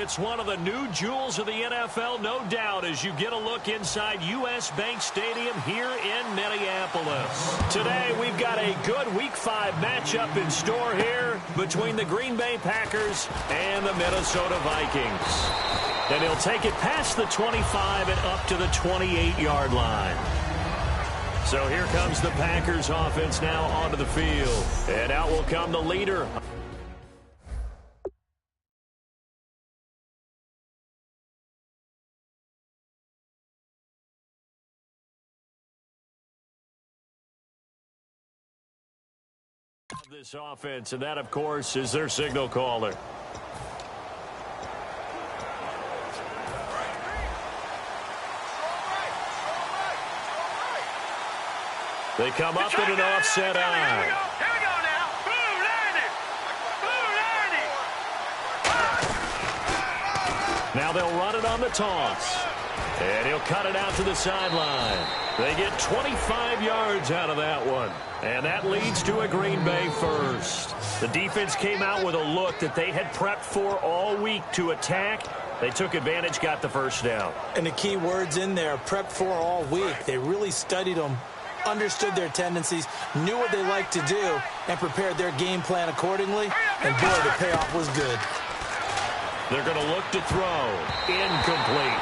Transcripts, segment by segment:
It's one of the new jewels of the NFL, no doubt, as you get a look inside U.S. Bank Stadium here in Minneapolis. Today, we've got a good Week 5 matchup in store here between the Green Bay Packers and the Minnesota Vikings. And he'll take it past the 25 and up to the 28-yard line. So here comes the Packers offense now onto the field. And out will come the leader of this offense, and that, of course, is their signal caller. They come up in an offset eye. Here we go now. Blue, Now they'll run it on the toss. And he'll cut it out to the sideline. They get 25 yards out of that one. And that leads to a Green Bay first. The defense came out with a look that they had prepped for all week to attack. They took advantage, got the first down. And the key words in there, prepped for all week. They really studied them, understood their tendencies, knew what they liked to do, and prepared their game plan accordingly. And boy, the payoff was good. They're going to look to throw. Incomplete.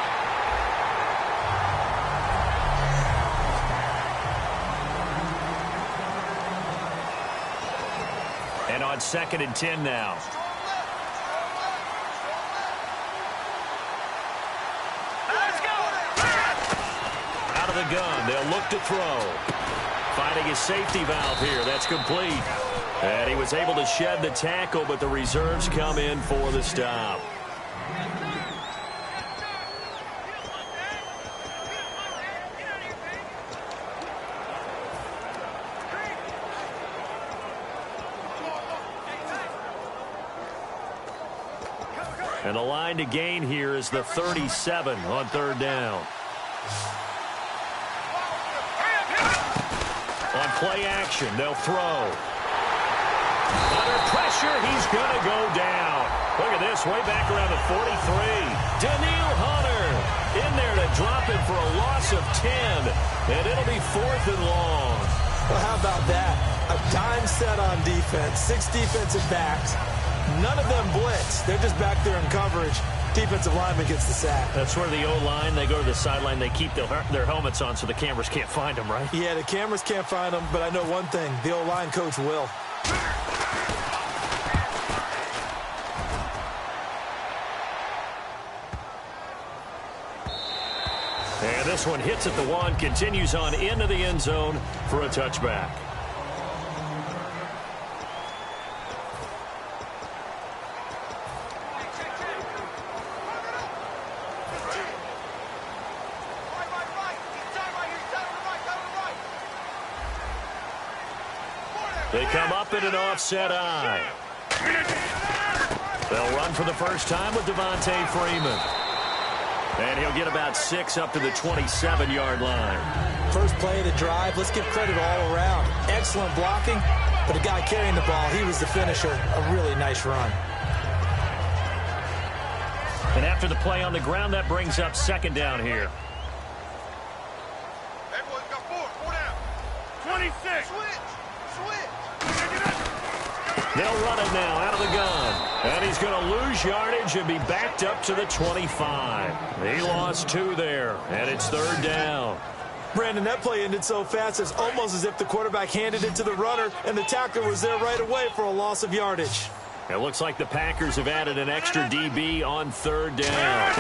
And on 2nd and 10 now. Out of the gun, they'll look to throw. Finding his safety valve here. That's complete. And he was able to shed the tackle, but the reserves come in for the stop. And the line to gain here is the 37 on 3rd down. On play action, they'll throw. Under pressure, he's going to go down. Look at this, way back around the 43. Danielle Hunter in there to drop it for a loss of 10. And it'll be 4th and long. Well, how about that? A dime set on defense, 6 defensive backs. None of them blitz. They're just back there in coverage. Defensive lineman gets the sack. That's where the O-line, they go to the sideline, they keep their helmets on so the cameras can't find them, right? Yeah, the cameras can't find them, but I know one thing. The O-line coach will. And this one hits at the 1, continues on into the end zone for a touchback. They come up in an offset eye. They'll run for the first time with Devontae Freeman. And he'll get about 6 up to the 27-yard line. First play of the drive, let's give credit all around. Excellent blocking, but the guy carrying the ball, he was the finisher. A really nice run. And after the play on the ground, that brings up 2nd down here. Everyone's got 4 down. 26. They'll run it now out of the gun. And he's going to lose yardage and be backed up to the 25. He lost 2 there, and it's 3rd down. Brandon, that play ended so fast, it's almost as if the quarterback handed it to the runner, and the tackler was there right away for a loss of yardage. It looks like the Packers have added an extra DB on 3rd down.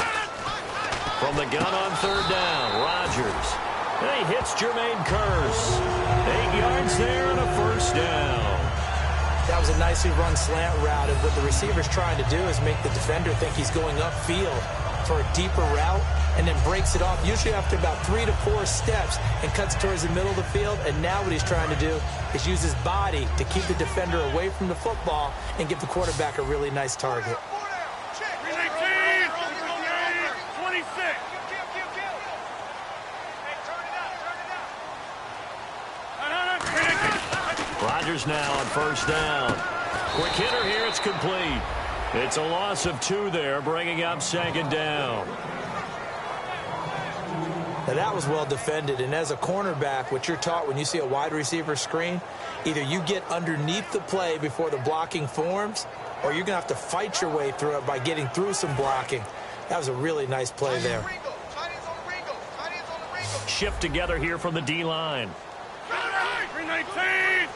From the gun on 3rd down, Rodgers. And he hits Jermaine Kearse. 8 yards there and a 1st down. That was a nicely run slant route, and what the receiver's trying to do is make the defender think he's going upfield for a deeper route, and then breaks it off, usually after about 3 to 4 steps, and cuts towards the middle of the field. And now what he's trying to do is use his body to keep the defender away from the football and give the quarterback a really nice target. 26. Rodgers now on 1st down. Quick hitter here, it's complete. It's a loss of 2 there, bringing up second down. Now, that was well defended, and as a cornerback, what you're taught when you see a wide receiver screen, either you get underneath the play before the blocking forms, or you're going to have to fight your way through it by getting through some blocking. That was a really nice play there. Shift together here from the D-line. 319!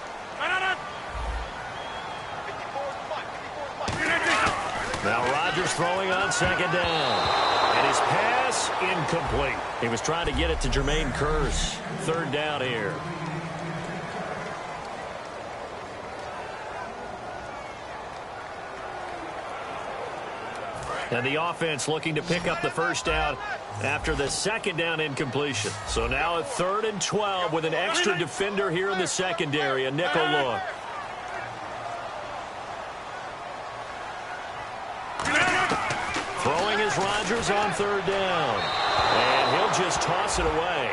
Now Rodgers throwing on second down. And his pass incomplete. He was trying to get it to Jermaine Kearse. Third down here. And the offense looking to pick up the first down after the second down incompletion. So now a 3rd and 12 with an extra defender here in the secondary. A nickel look. Throwing is Rodgers on 3rd down. And he'll just toss it away.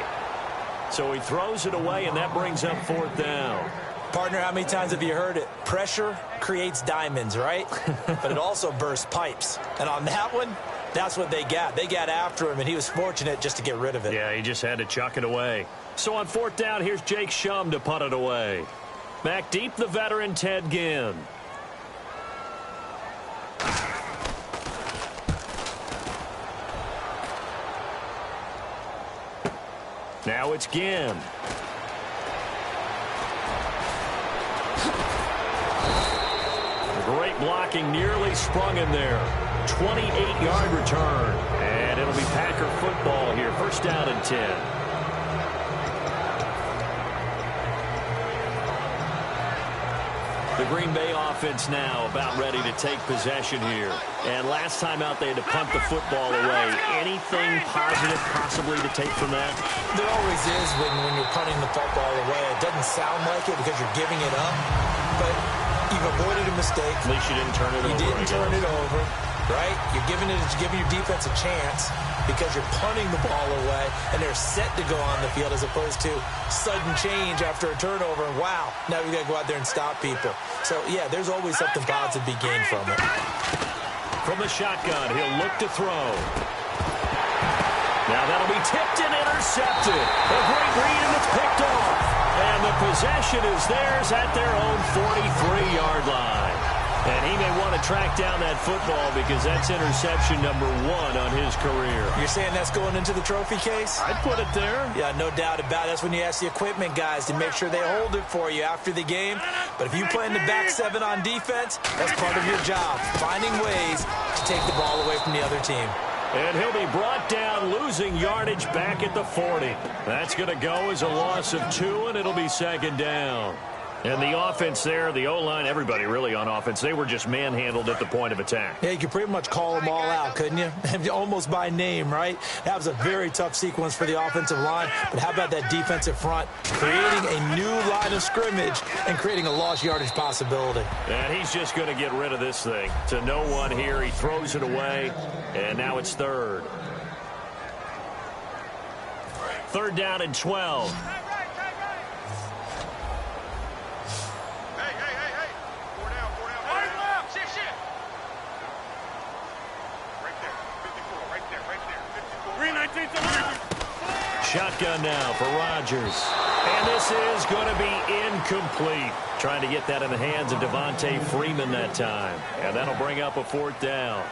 So he throws it away, and that brings up 4th down. Partner, how many times have you heard it? Pressure creates diamonds, right? But it also bursts pipes. And on that one, that's what they got. They got after him, and he was fortunate just to get rid of it. Yeah, he just had to chuck it away. So on 4th down, here's Jake Shum to punt it away. Back deep, the veteran Ted Ginn. Now it's Ginn. Great blocking, nearly sprung him there. 28-yard return. And it'll be Packer football here. First down and 10. The Green Bay offense now about ready to take possession here. And last time out they had to punt the football away. Anything positive possibly to take from that? There always is when you're punting the football away. It doesn't sound like it because you're giving it up. But you've avoided a mistake. At least you didn't turn it over. You didn't turn it over, right? You're giving your defense a chance because you're punting the ball away, and they're set to go on the field as opposed to sudden change after a turnover. And wow, now we got to go out there and stop people. So, yeah, there's always something positive to be gained from it. From the shotgun, he'll look to throw. Now that'll be tipped and intercepted. A great read, and it's picked off. And the possession is theirs at their own 43-yard line. And he may want to track down that football because that's interception number 1 on his career. You're saying that's going into the trophy case? I'd put it there. Yeah, no doubt about it. That's when you ask the equipment guys to make sure they hold it for you after the game. But if you play in the back 7 on defense, that's part of your job, finding ways to take the ball away from the other team. And he'll be brought down, losing yardage back at the 40. That's going to go as a loss of 2, and it'll be second down. And the offense there, the O-line, everybody really on offense, they were just manhandled at the point of attack. Yeah, you could pretty much call them all out, couldn't you? Almost by name, right? That was a very tough sequence for the offensive line. But how about that defensive front creating a new line of scrimmage and creating a lost yardage possibility? And he's just going to get rid of this thing. To no one here. He throws it away, and now it's 3rd. 3rd down and 12. Shotgun now for Rodgers. And this is going to be incomplete. Trying to get that in the hands of Devontae Freeman that time. And that'll bring up a 4th down.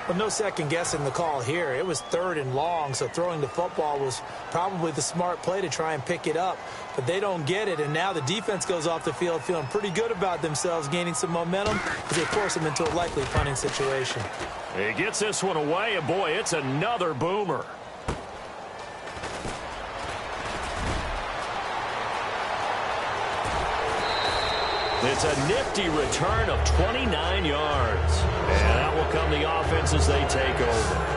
Well, no second guessing the call here. It was 3rd and long, so throwing the football was probably the smart play to try and pick it up. But they don't get it, and now the defense goes off the field feeling pretty good about themselves, gaining some momentum as they force them into a likely punting situation. He gets this one away, and boy, it's another boomer. It's a nifty return of 29 yards. And out will come the offense as they take over.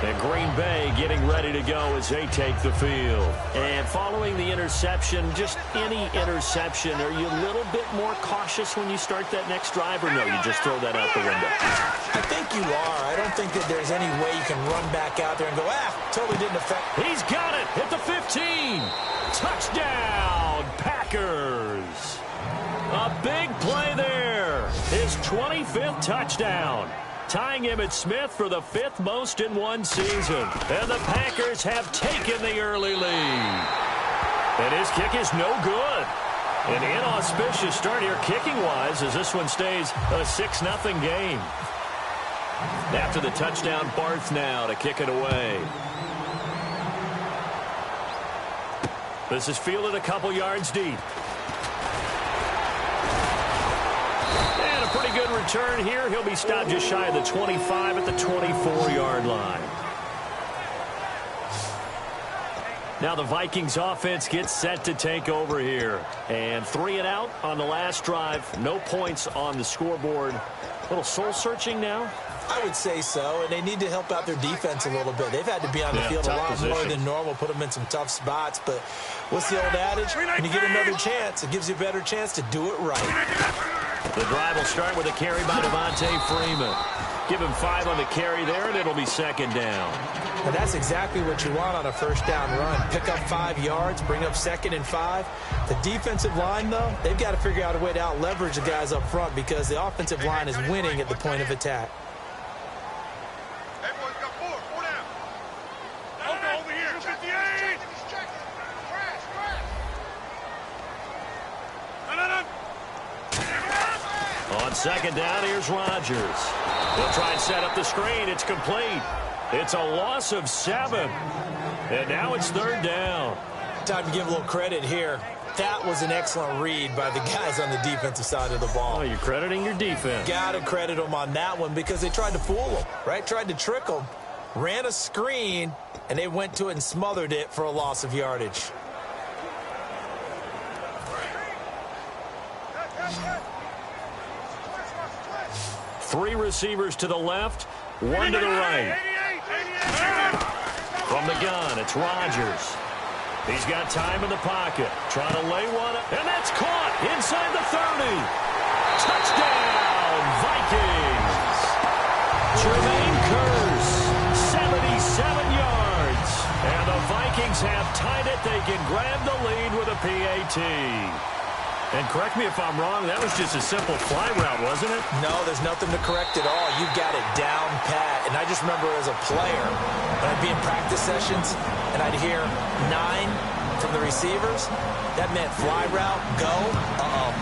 And Green Bay getting ready to go as they take the field. And following the interception, just any interception, are you a little bit more cautious when you start that next drive, or no, you just throw that out the window? I think you are. I don't think that there's any way you can run back out there and go, totally didn't affect. He's got it at the 15. Touchdown, Packers. A big play there. His 25th touchdown. Tying Emmitt Smith for the 5th most in one season. And the Packers have taken the early lead. And his kick is no good. An inauspicious start here kicking-wise as this one stays a 6-0 game. After the touchdown, Barth now to kick it away. This is fielded a couple yards deep. And a pretty good return here. He'll be stopped just shy of the 25 at the 24-yard line. Now the Vikings offense gets set to take over here. And 3 and out on the last drive. No points on the scoreboard. A little soul-searching now. I would say so, and they need to help out their defense a little bit. They've had to be on the field a lot more than normal, put them in some tough spots. But what's the old adage? When you get another chance, it gives you a better chance to do it right. The drive will start with a carry by Devontae Freeman. Give him 5 on the carry there, and it'll be 2nd down. And that's exactly what you want on a first down run. Pick up 5 yards, bring up 2nd and 5. The defensive line, though, they've got to figure out a way to out-leverage the guys up front because the offensive line is winning at the point of attack. On 2nd down, here's Rodgers. He'll try and set up the screen. It's complete. It's a loss of 7. And now it's 3rd down. Time to give a little credit here. That was an excellent read by the guys on the defensive side of the ball. Oh, you're crediting your defense. Got to credit them on that one because they tried to fool them, right? Tried to trick them. Ran a screen, and they went to it and smothered it for a loss of yardage. Three receivers to the left, 1 to the right. From the gun, it's Rodgers. He's got time in the pocket. Trying to lay one up, and that's caught inside the 30. Touchdown, Vikings. Jermaine Kearse, 77 yards. And the Vikings have tied it. They can grab the lead with a PAT. And correct me if I'm wrong, that was just a simple fly route, wasn't it? No, there's nothing to correct at all. You got it down pat. And I just remember as a player, when I'd be in practice sessions, and I'd hear 9 from the receivers, that meant fly route, go,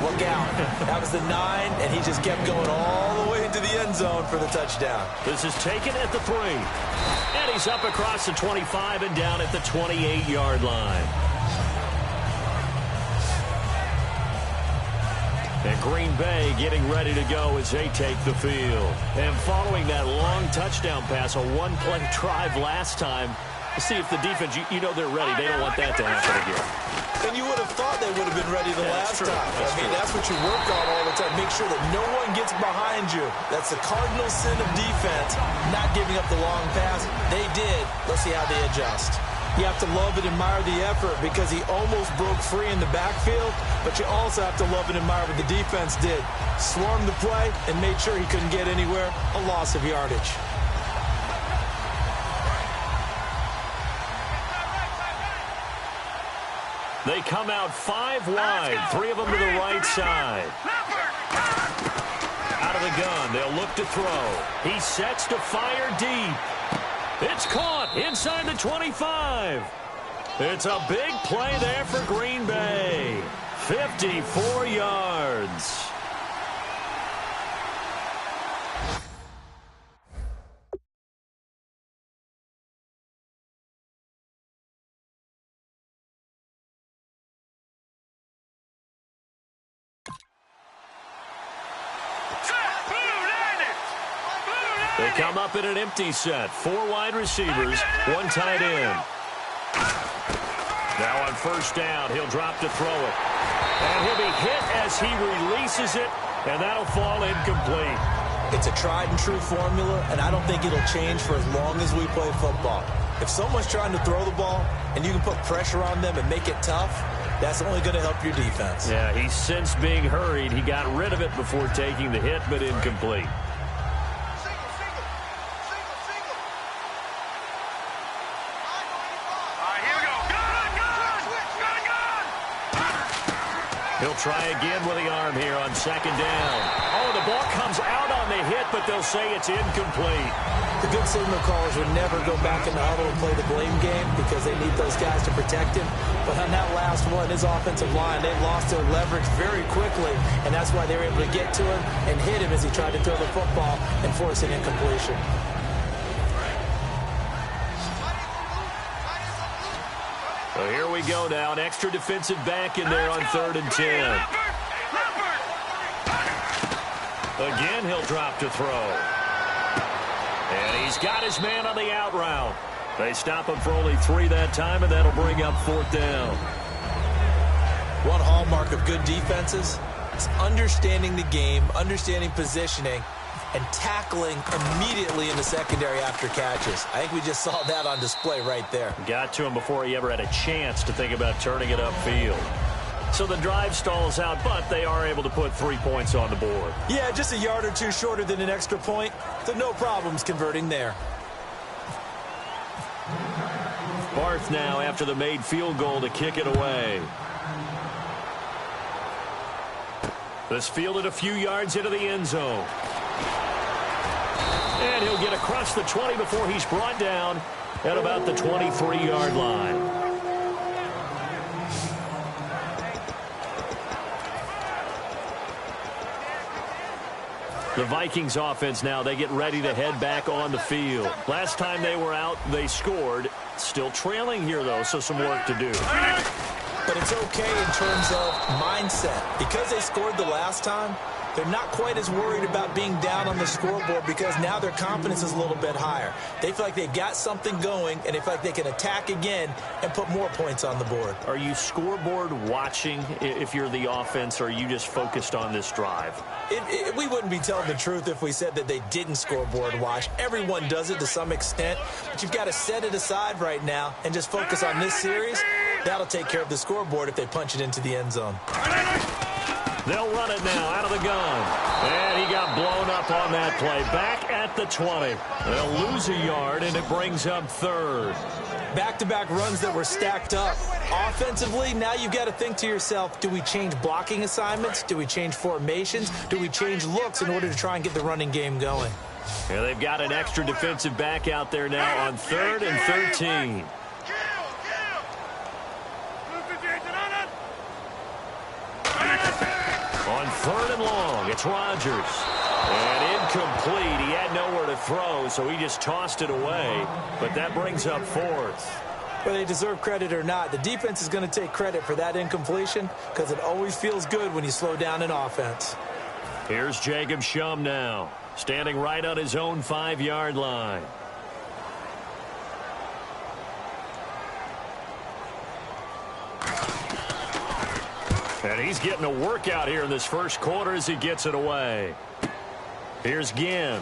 look out. That was the 9, and he just kept going all the way into the end zone for the touchdown. This is taken at the 3. And he's up across the 25 and down at the 28-yard line. And Green Bay getting ready to go as they take the field. And following that long touchdown pass, a one-play drive last time, to see if the defense, you know they're ready. They don't want that to happen again. And you would have thought they would have been ready the last time. That's what you work on all the time. Make sure that no one gets behind you. That's the cardinal sin of defense, not giving up the long pass. They did. Let's see how they adjust. You have to love and admire the effort because he almost broke free in the backfield, but you also have to love and admire what the defense did. Swarmed the play and made sure he couldn't get anywhere. A loss of yardage. They come out 5 wide, 3 of them to the right side. Out of the gun, they'll look to throw. He sets to fire deep. It's caught inside the 25. It's a big play there for Green Bay. 54 yards. They come up in an empty set. 4 wide receivers, 1 tight end. Now on first down, he'll drop to throw it. And he'll be hit as he releases it, and that'll fall incomplete. It's a tried and true formula, and I don't think it'll change for as long as we play football. If someone's trying to throw the ball and you can put pressure on them and make it tough, that's only going to help your defense. Yeah, he's since being hurried. He got rid of it before taking the hit, but incomplete. He'll try again with the arm here on second down. Oh, the ball comes out on the hit, but they'll say it's incomplete. The good signal callers would never go back in the huddle and play the blame game because they need those guys to protect him. But on that last one, his offensive line, they lost their leverage very quickly, and that's why they were able to get to him and hit him as he tried to throw the football and force an incompletion. Well, here we go now. An extra defensive back in there on 3rd and 10. Again, he'll drop to throw. And he's got his man on the out route. They stop him for only 3 that time, and that'll bring up 4th down. One hallmark of good defenses is understanding the game, understanding positioning, and tackling immediately in the secondary after catches. I think we just saw that on display right there. Got to him before he ever had a chance to think about turning it upfield. So the drive stalls out, but they are able to put 3 points on the board. Yeah, just a yard or two shorter than an extra point, so no problems converting there. Barth now after the made field goal to kick it away. This fielded a few yards into the end zone. And he'll get across the 20 before he's brought down at about the 23-yard line. The Vikings offense now, they get ready to head back on the field. Last time they were out, they scored. Still trailing here, though, so some work to do. But it's okay in terms of mindset. Because they scored the last time, they're not quite as worried about being down on the scoreboard because now their confidence is a little bit higher. They feel like they've got something going, and they feel like they can attack again and put more points on the board. Are you scoreboard watching if you're the offense, or are you just focused on this drive? We wouldn't be telling the truth if we said that they didn't scoreboard watch. Everyone does it to some extent, but you've got to set it aside right now and just focus on this series. That'll take care of the scoreboard if they punch it into the end zone. They'll run it now out of the gun. And he got blown up on that play. Back at the 20. They'll lose a yard, and it brings up 3rd. Back-to-back runs that were stacked up. Offensively, now you've got to think to yourself, do we change blocking assignments? Do we change formations? Do we change looks in order to try and get the running game going? Yeah, they've got an extra defensive back out there now on 3rd and 13. On 3rd and long, it's Rodgers. And incomplete. He had nowhere to throw, so he just tossed it away. But that brings up 4th. Whether they deserve credit or not, the defense is going to take credit for that incompletion because it always feels good when you slow down an offense. Here's Jacob Shum now, standing right on his own 5-yard line. And he's getting a workout here in this first quarter as he gets it away. Here's Ginn.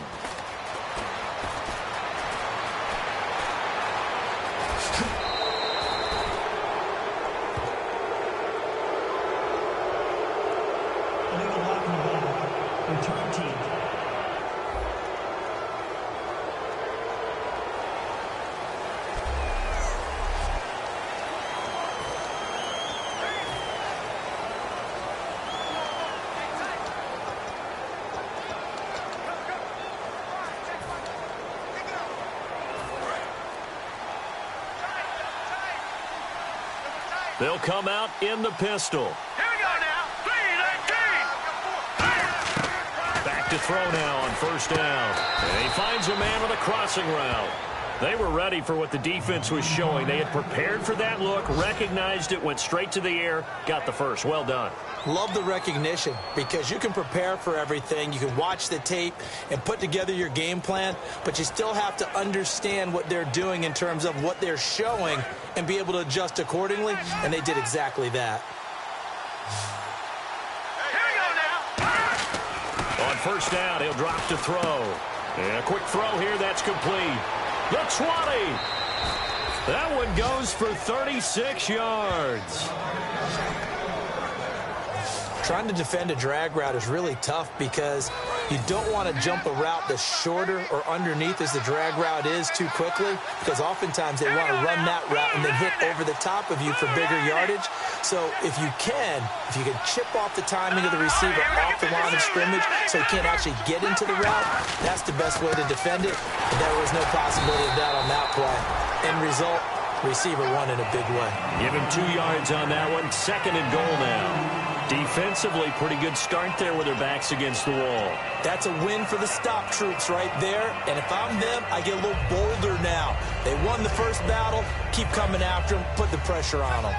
They'll come out in the pistol. Here we go now. 3-19. Back to throw now on 1st down. And he finds a man with a crossing route. They were ready for what the defense was showing. They had prepared for that look, recognized it, went straight to the air, got the first. Well done. Love the recognition because you can prepare for everything. You can watch the tape and put together your game plan, but you still have to understand what they're doing in terms of what they're showing and be able to adjust accordingly, and they did exactly that. Here we go now. On 1st down, he'll drop to throw. And a quick throw here, that's complete. The 20. That one goes for 36 yards. Trying to defend a drag route is really tough because you don't want to jump a route that's shorter or underneath as the drag route is too quickly, because oftentimes they want to run that route and then hit over the top of you for bigger yardage. So if you can chip off the timing of the receiver off the line of scrimmage so he can't actually get into the route, that's the best way to defend it. And there was no possibility of that on that play. End result, receiver won in a big way. Give him 2 yards on that one. 2nd and goal now. Defensively, pretty good start there with their backs against the wall. That's a win for the stop troops right there. And if I'm them, I get a little bolder now. They won the first battle. Keep coming after them. Put the pressure on them.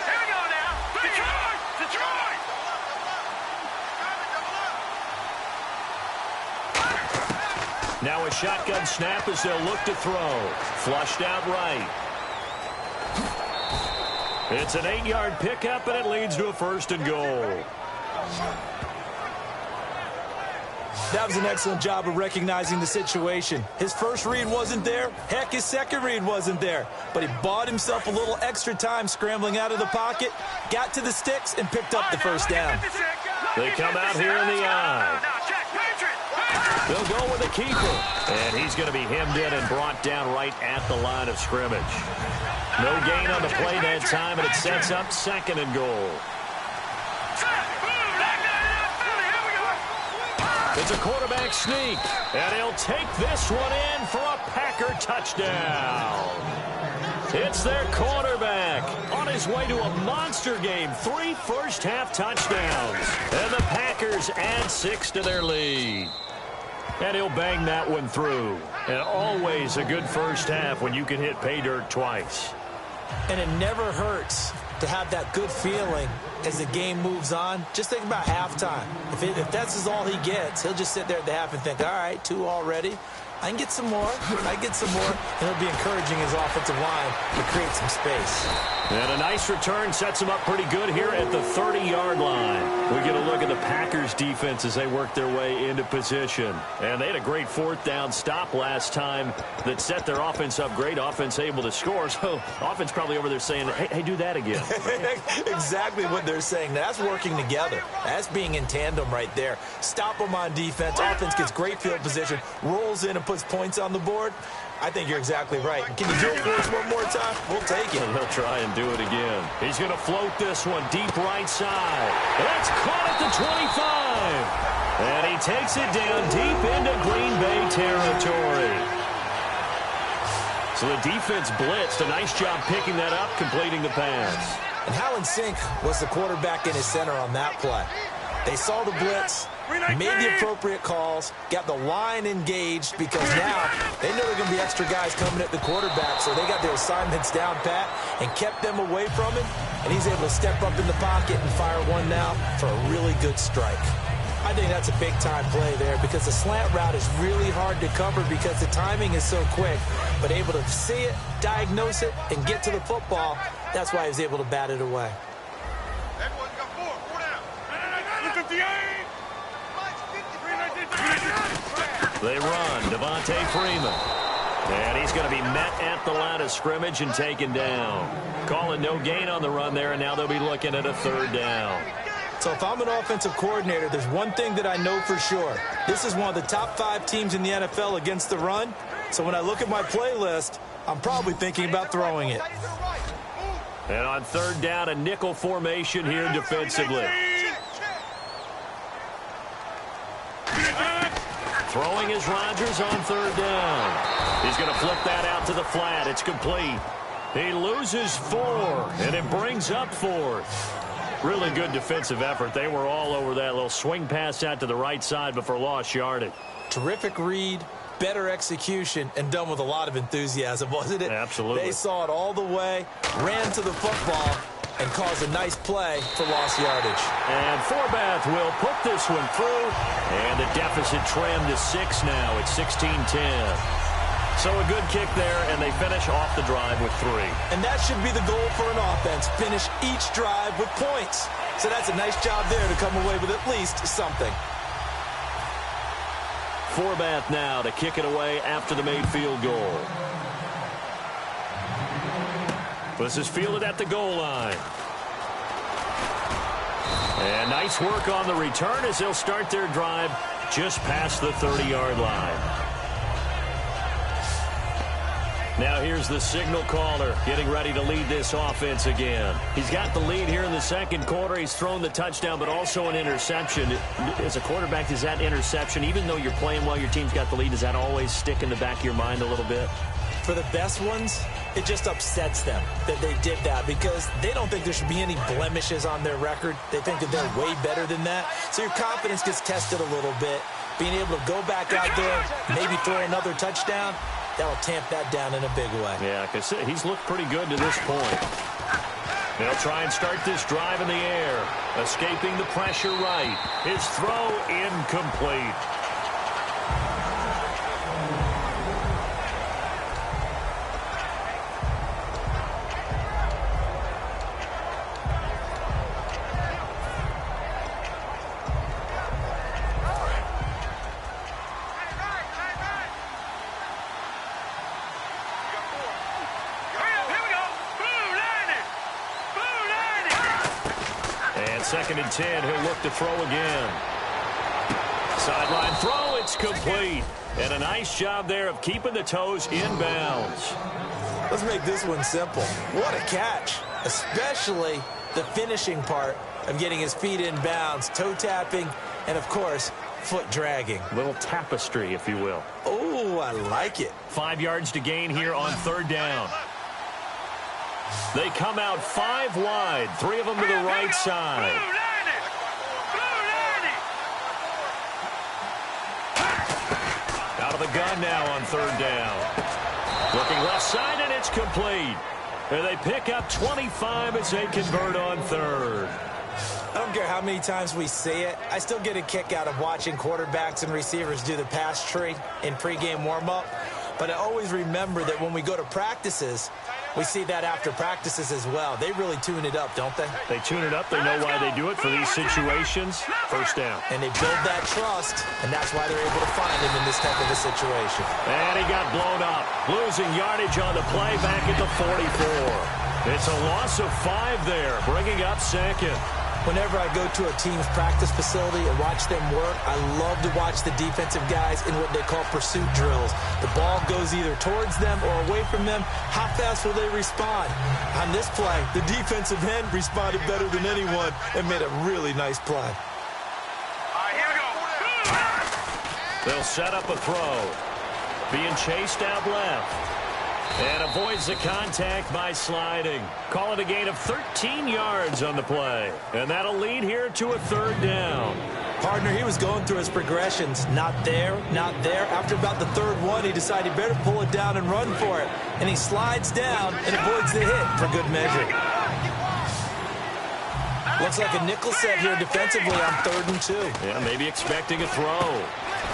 Here we go now. Detroit! Detroit! Now a shotgun snap as they'll look to throw. Flushed out right. It's an 8-yard pickup, and it leads to a 1st and goal. That was an excellent job of recognizing the situation. His first read wasn't there. Heck, his second read wasn't there. But he bought himself a little extra time scrambling out of the pocket, got to the sticks, and picked up the first down. They come out here in the eye. They'll go with the keeper. And he's going to be hemmed in and brought down right at the line of scrimmage. No gain on the play that time, and it sets up 2nd and goal. It's a quarterback sneak, and he'll take this one in for a Packer touchdown. It's their quarterback on his way to a monster game. 3 first-half touchdowns, and the Packers add 6 to their lead. And he'll bang that one through. And always a good first half when you can hit pay dirt twice. And it never hurts to have that good feeling as the game moves on. Just think about halftime. If that's all he gets, he'll just sit there at the half and think, all right, 2 already. I can get some more. I get some more. And he'll be encouraging his offensive line to create some space. And a nice return sets him up pretty good here at the 30-yard line. We get a look at the Packers defense as they work their way into position. And they had a great 4th down stop last time that set their offense up. Great offense able to score. So offense probably over there saying, hey, do that again. Exactly what they're saying. That's working together. That's being in tandem right there. Stop them on defense. Offense gets great field position, rolls in and puts points on the board. I think you're exactly right. Can you do it for us one more time? We'll take it. And he'll try and do it again. He's going to float this one deep right side. That's caught at the 25. And he takes it down deep into Green Bay territory. So the defense blitzed. A nice job picking that up, completing the pass. And how in sync was the quarterback and his center on that play? They saw the blitz, made the appropriate calls, got the line engaged, because now they know there are going to be extra guys coming at the quarterback, so they got their assignments down pat and kept them away from him, and he's able to step up in the pocket and fire one now for a really good strike. I think that's a big-time play there, because the slant route is really hard to cover because the timing is so quick, but able to see it, diagnose it, and get to the football, that's why he was able to bat it away. They run. Devontae Freeman. And he's going to be met at the line of scrimmage and taken down. Calling no gain on the run there, and now they'll be looking at a 3rd down. So if I'm an offensive coordinator, there's one thing that I know for sure. This is one of the top 5 teams in the NFL against the run. So when I look at my playlist, I'm probably thinking about throwing it. And on 3rd down, a nickel formation here defensively. Throwing is Rodgers on 3rd down. He's going to flip that out to the flat. It's complete. He loses 4, and it brings up 4th. Really good defensive effort. They were all over that little swing pass out to the right side before lost yardage. Terrific read, better execution, and done with a lot of enthusiasm, wasn't it? Absolutely. They saw it all the way, ran to the football, and caused a nice play for lost yardage. And Forbath will put this one through, and the deficit trimmed to 6 now. It's 16-10. So a good kick there, and they finish off the drive with 3. And that should be the goal for an offense, finish each drive with points. So that's a nice job there to come away with at least something. Forbath now to kick it away after the made field goal. This is fielded at the goal line. And nice work on the return as they'll start their drive just past the 30-yard line. Now here's the signal caller getting ready to lead this offense again. He's got the lead here in the second quarter. He's thrown the touchdown, but also an interception. As a quarterback, is that interception, even though you're playing well, your team's got the lead, does that always stick in the back of your mind a little bit? For the best ones, it just upsets them that they did that because they don't think there should be any blemishes on their record. They think that they're way better than that. So your confidence gets tested a little bit. Being able to go back out there, maybe throw another touchdown, that'll tamp that down in a big way. Yeah, because he's looked pretty good to this point. They'll try and start this drive in the air. Escaping the pressure right. His throw incomplete. Second and 10, he'll look to throw again. Sideline throw, it's complete. And a nice job there of keeping the toes in bounds. Let's make this one simple. What a catch, especially the finishing part of getting his feet in bounds, toe tapping, and of course, foot dragging. Little tapestry, if you will. Oh, I like it. 5 yards to gain here on third down. They come out 5 wide, 3 of them to the right side. Out of the gun now on third down. Looking left side, and it's complete. And they pick up 25 as they convert on third. I don't care how many times we see it. I still get a kick out of watching quarterbacks and receivers do the pass tree in pregame warm-up. But I always remember that when we go to practices, we see that after practices as well. They really tune it up, don't they? They tune it up. They know why they do it for these situations. First down. And they build that trust, and that's why they're able to find him in this type of a situation. And he got blown up. Losing yardage on the play back at the 44. It's a loss of 5 there, bringing up second. Whenever I go to a team's practice facility and watch them work, I love to watch the defensive guys in what they call pursuit drills. The ball goes either towards them or away from them. How fast will they respond? On this play, the defensive end responded better than anyone and made a really nice play. All right, here we go. They'll set up a throw. Being chased out left. And avoids the contact by sliding. Call it a gain of 13 yards on the play. And that'll lead here to a third down. Partner, he was going through his progressions. Not there, not there. After about the third one, he decided he better pull it down and run for it. And he slides down and avoids the hit for good measure. Looks like a nickel set here defensively on 3rd and 2. Yeah, maybe expecting a throw.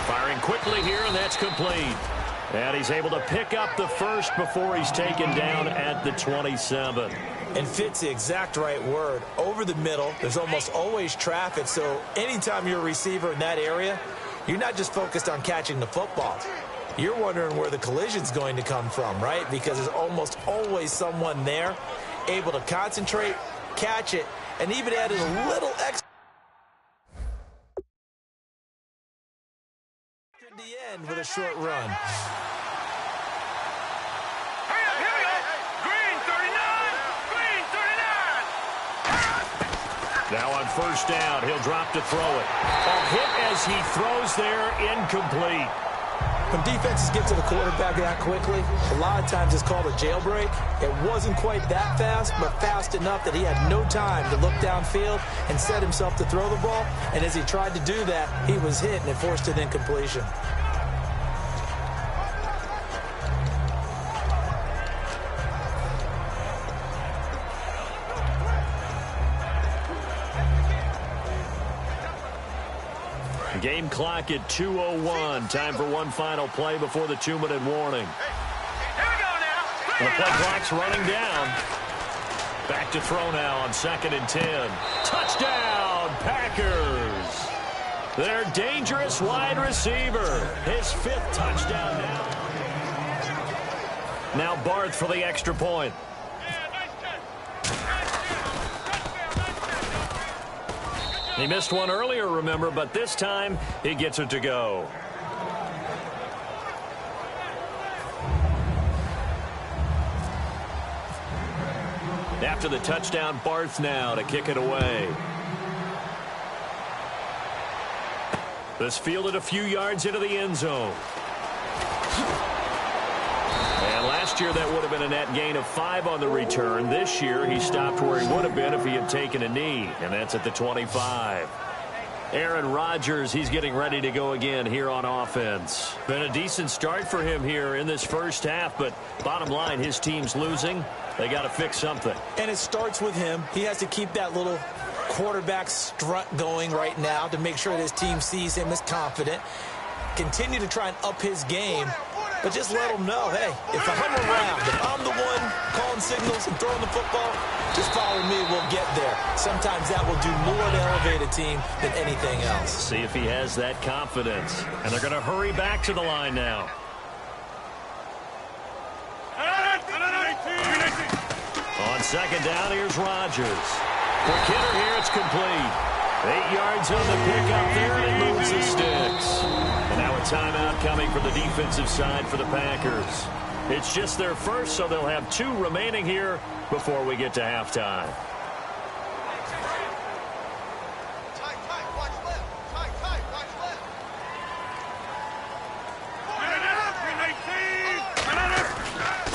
Firing quickly here, and that's complete. And he's able to pick up the first before he's taken down at the 27. And fits the exact right word. Over the middle, there's almost always traffic, so anytime you're a receiver in that area, you're not just focused on catching the football. You're wondering where the collision's going to come from, right? Because there's almost always someone there able to concentrate, catch it, and even added a little extra at the end with a short run. Now on first down, he'll drop to throw it. A hit as he throws there, incomplete. When defenses get to the quarterback that quickly, a lot of times it's called a jailbreak. It wasn't quite that fast, but fast enough that he had no time to look downfield and set himself to throw the ball. And as he tried to do that, he was hit and it forced an incompletion. Game clock at 2:01. Time for one final play before the 2-minute warning. The play clock's running down. Back to throw now on 2nd and 10. Touchdown, Packers. Their dangerous wide receiver. His 5th touchdown now. Now Barth for the extra point. He missed one earlier, remember, but this time he gets it to go. After the touchdown, Barth now to kick it away. This fielded a few yards into the end zone. And last year that would have been a net gain of 5 on the return. This year he stopped where he would have been if he had taken a knee, and that's at the 25. Aaron Rodgers, he's getting ready to go again here on offense. Been a decent start for him here in this first half, but bottom line, his team's losing. They got to fix something. And it starts with him. He has to keep that little quarterback strut going right now to make sure that his team sees him as confident. Continue to try and up his game, but just let him know, hey, if I'm around, if I'm the one calling signals and throwing the football, just follow me, we'll get there. Sometimes that will do more to elevate a team than anything else. See if he has that confidence. And they're going to hurry back to the line now. On second down, here's Rodgers. For Kidder here, it's complete. 8 yards on the pickup there, and it moves the sticks. And now a timeout coming from the defensive side for the Packers. It's just their first, so they'll have 2 remaining here before we get to halftime.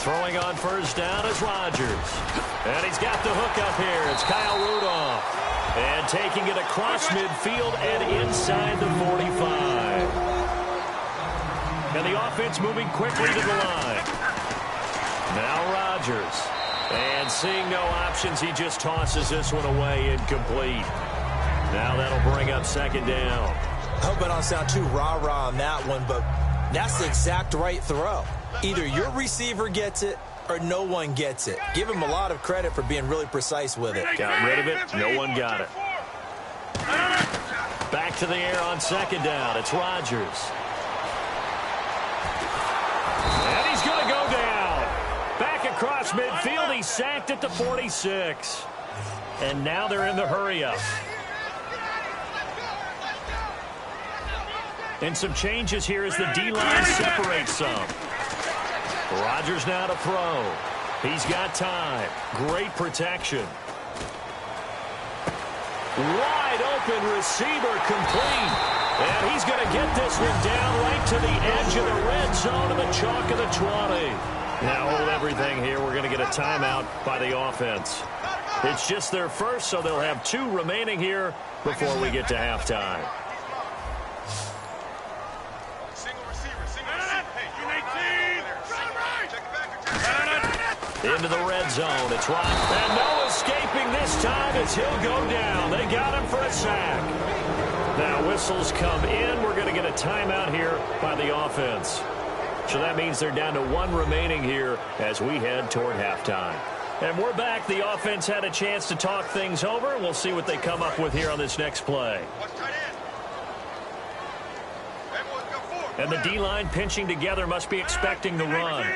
Throwing on first down is Rodgers. And he's got the hook up here. It's Kyle Rudolph. And taking it across midfield and inside the 45. And the offense moving quickly to the line. Now Rodgers. And seeing no options, he just tosses this one away, incomplete. Now that'll bring up second down. I hope I don't sound too rah-rah on that one, but that's the exact right throw. Either your receiver gets it or no one gets it. Give him a lot of credit for being really precise with it. Got rid of it. No one got it. Back to the air on second down. It's Rodgers. And he's going to go down. Back across midfield. He's sacked at the 46. And now they're in the hurry-up. And some changes here as the D-line separates some. Rodgers now to throw. He's got time. Great protection. Wide open receiver complete. And he's going to get this one down right to the edge of the red zone of the chalk of the 20. Now hold everything here. We're going to get a timeout by the offense. It's just their first, so they'll have 2 remaining here before we get to halftime. Into the red zone. It's right. And no escaping this time as he'll go down. They got him for a sack. Now whistles come in. We're going to get a timeout here by the offense. So that means they're down to 1 remaining here as we head toward halftime. And we're back. The offense had a chance to talk things over. We'll see what they come up with here on this next play. And the D-line pinching together must be expecting the run.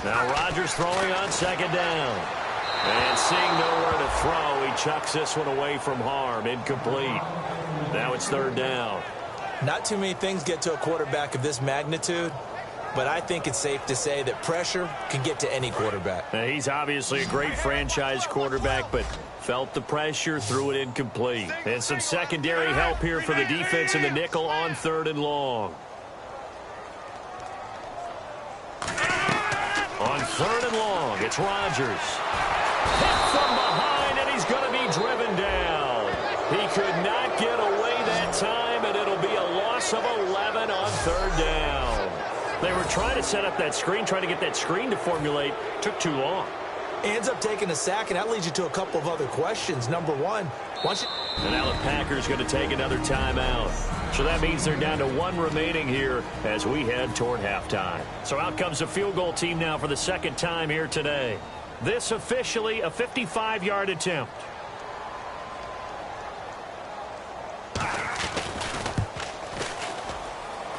Now Rodgers throwing on second down. And seeing nowhere to throw, he chucks this one away from harm. Incomplete. Now it's third down. Not too many things get to a quarterback of this magnitude, but I think it's safe to say that pressure can get to any quarterback. Now, he's obviously a great franchise quarterback, but felt the pressure, threw it incomplete. And some secondary help here for the defense in the nickel on 3rd and long. On 3rd and long, it's Rodgers. Hit from behind, and he's going to be driven down. He could not get away that time, and it'll be a loss of 11 on 3rd down. They were trying to set up that screen, trying to get that screen to formulate. Took too long. He ends up taking a sack, and that leads you to a couple of other questions. Number one, and now the Packers going to take another timeout. So that means they're down to 1 remaining here as we head toward halftime. So out comes the field goal team now for the second time here today. This officially a 55-yard attempt.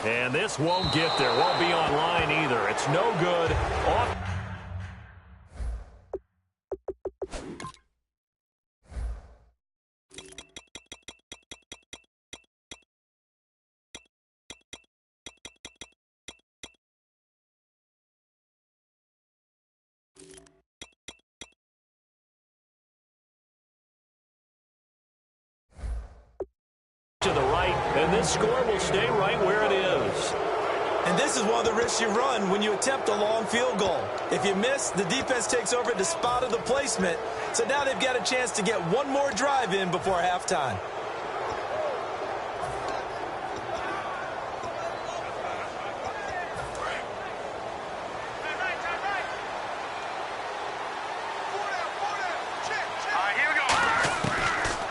And this won't get there. Won't be online either. It's no good. Off. the score will stay right where it is. And this is one of the risks you run when you attempt a long field goal. If you miss, the defense takes over at the spot of the placement. So now they've got a chance to get one more drive in before halftime.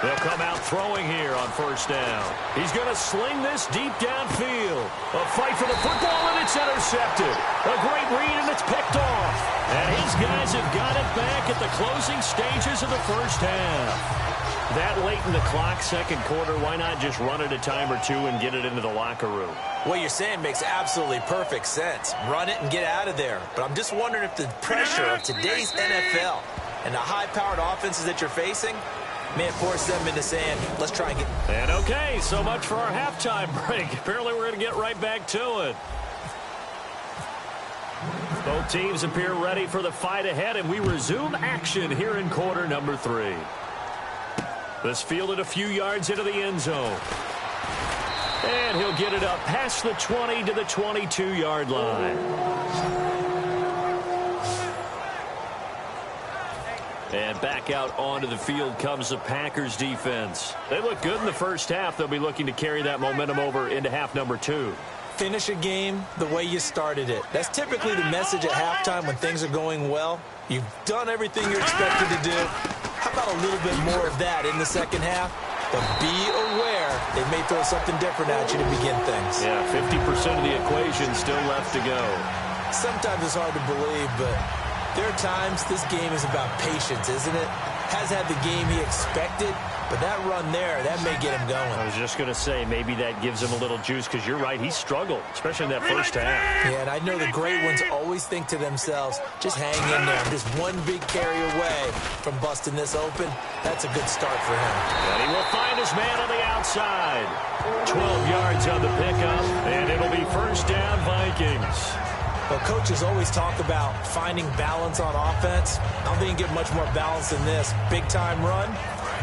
They'll come out throwing here on first down. He's going to sling this deep downfield. A fight for the football, and it's intercepted. A great read, and it's picked off. And his guys have got it back at the closing stages of the first half. That late in the clock, second quarter, why not just run it a time or two and get it into the locker room? What you're saying makes absolutely perfect sense. Run it and get out of there. But I'm just wondering if the pressure of today's NFL and the high-powered offenses that you're facing may have forced them into saying, let's try and get... And okay, so much for our halftime break. Apparently we're going to get right back to it. Both teams appear ready for the fight ahead, and we resume action here in quarter number 3. This fielded a few yards into the end zone. And he'll get it up past the 20 to the 22-yard line. And back out onto the field comes the Packers defense. They look good in the first half. They'll be looking to carry that momentum over into half number 2. Finish a game the way you started it. That's typically the message at halftime when things are going well. You've done everything you're expected to do. How about a little bit more of that in the second half? But be aware they may throw something different at you to begin things. Yeah, 50% of the equation still left to go. Sometimes it's hard to believe, but there are times this game is about patience, isn't it? Has had the game he expected, but that run there, that may get him going. I was just going to say, maybe that gives him a little juice, because you're right, he struggled, especially in that first half. Yeah, and I know the great ones always think to themselves, just hang in there. I'm just one big carry away from busting this open. That's a good start for him. And he will find his man on the outside. 12 yards on the pickup, and it'll be first down Vikings. Well, coaches always talk about finding balance on offense. I don't think you can get much more balance than this. Big-time run,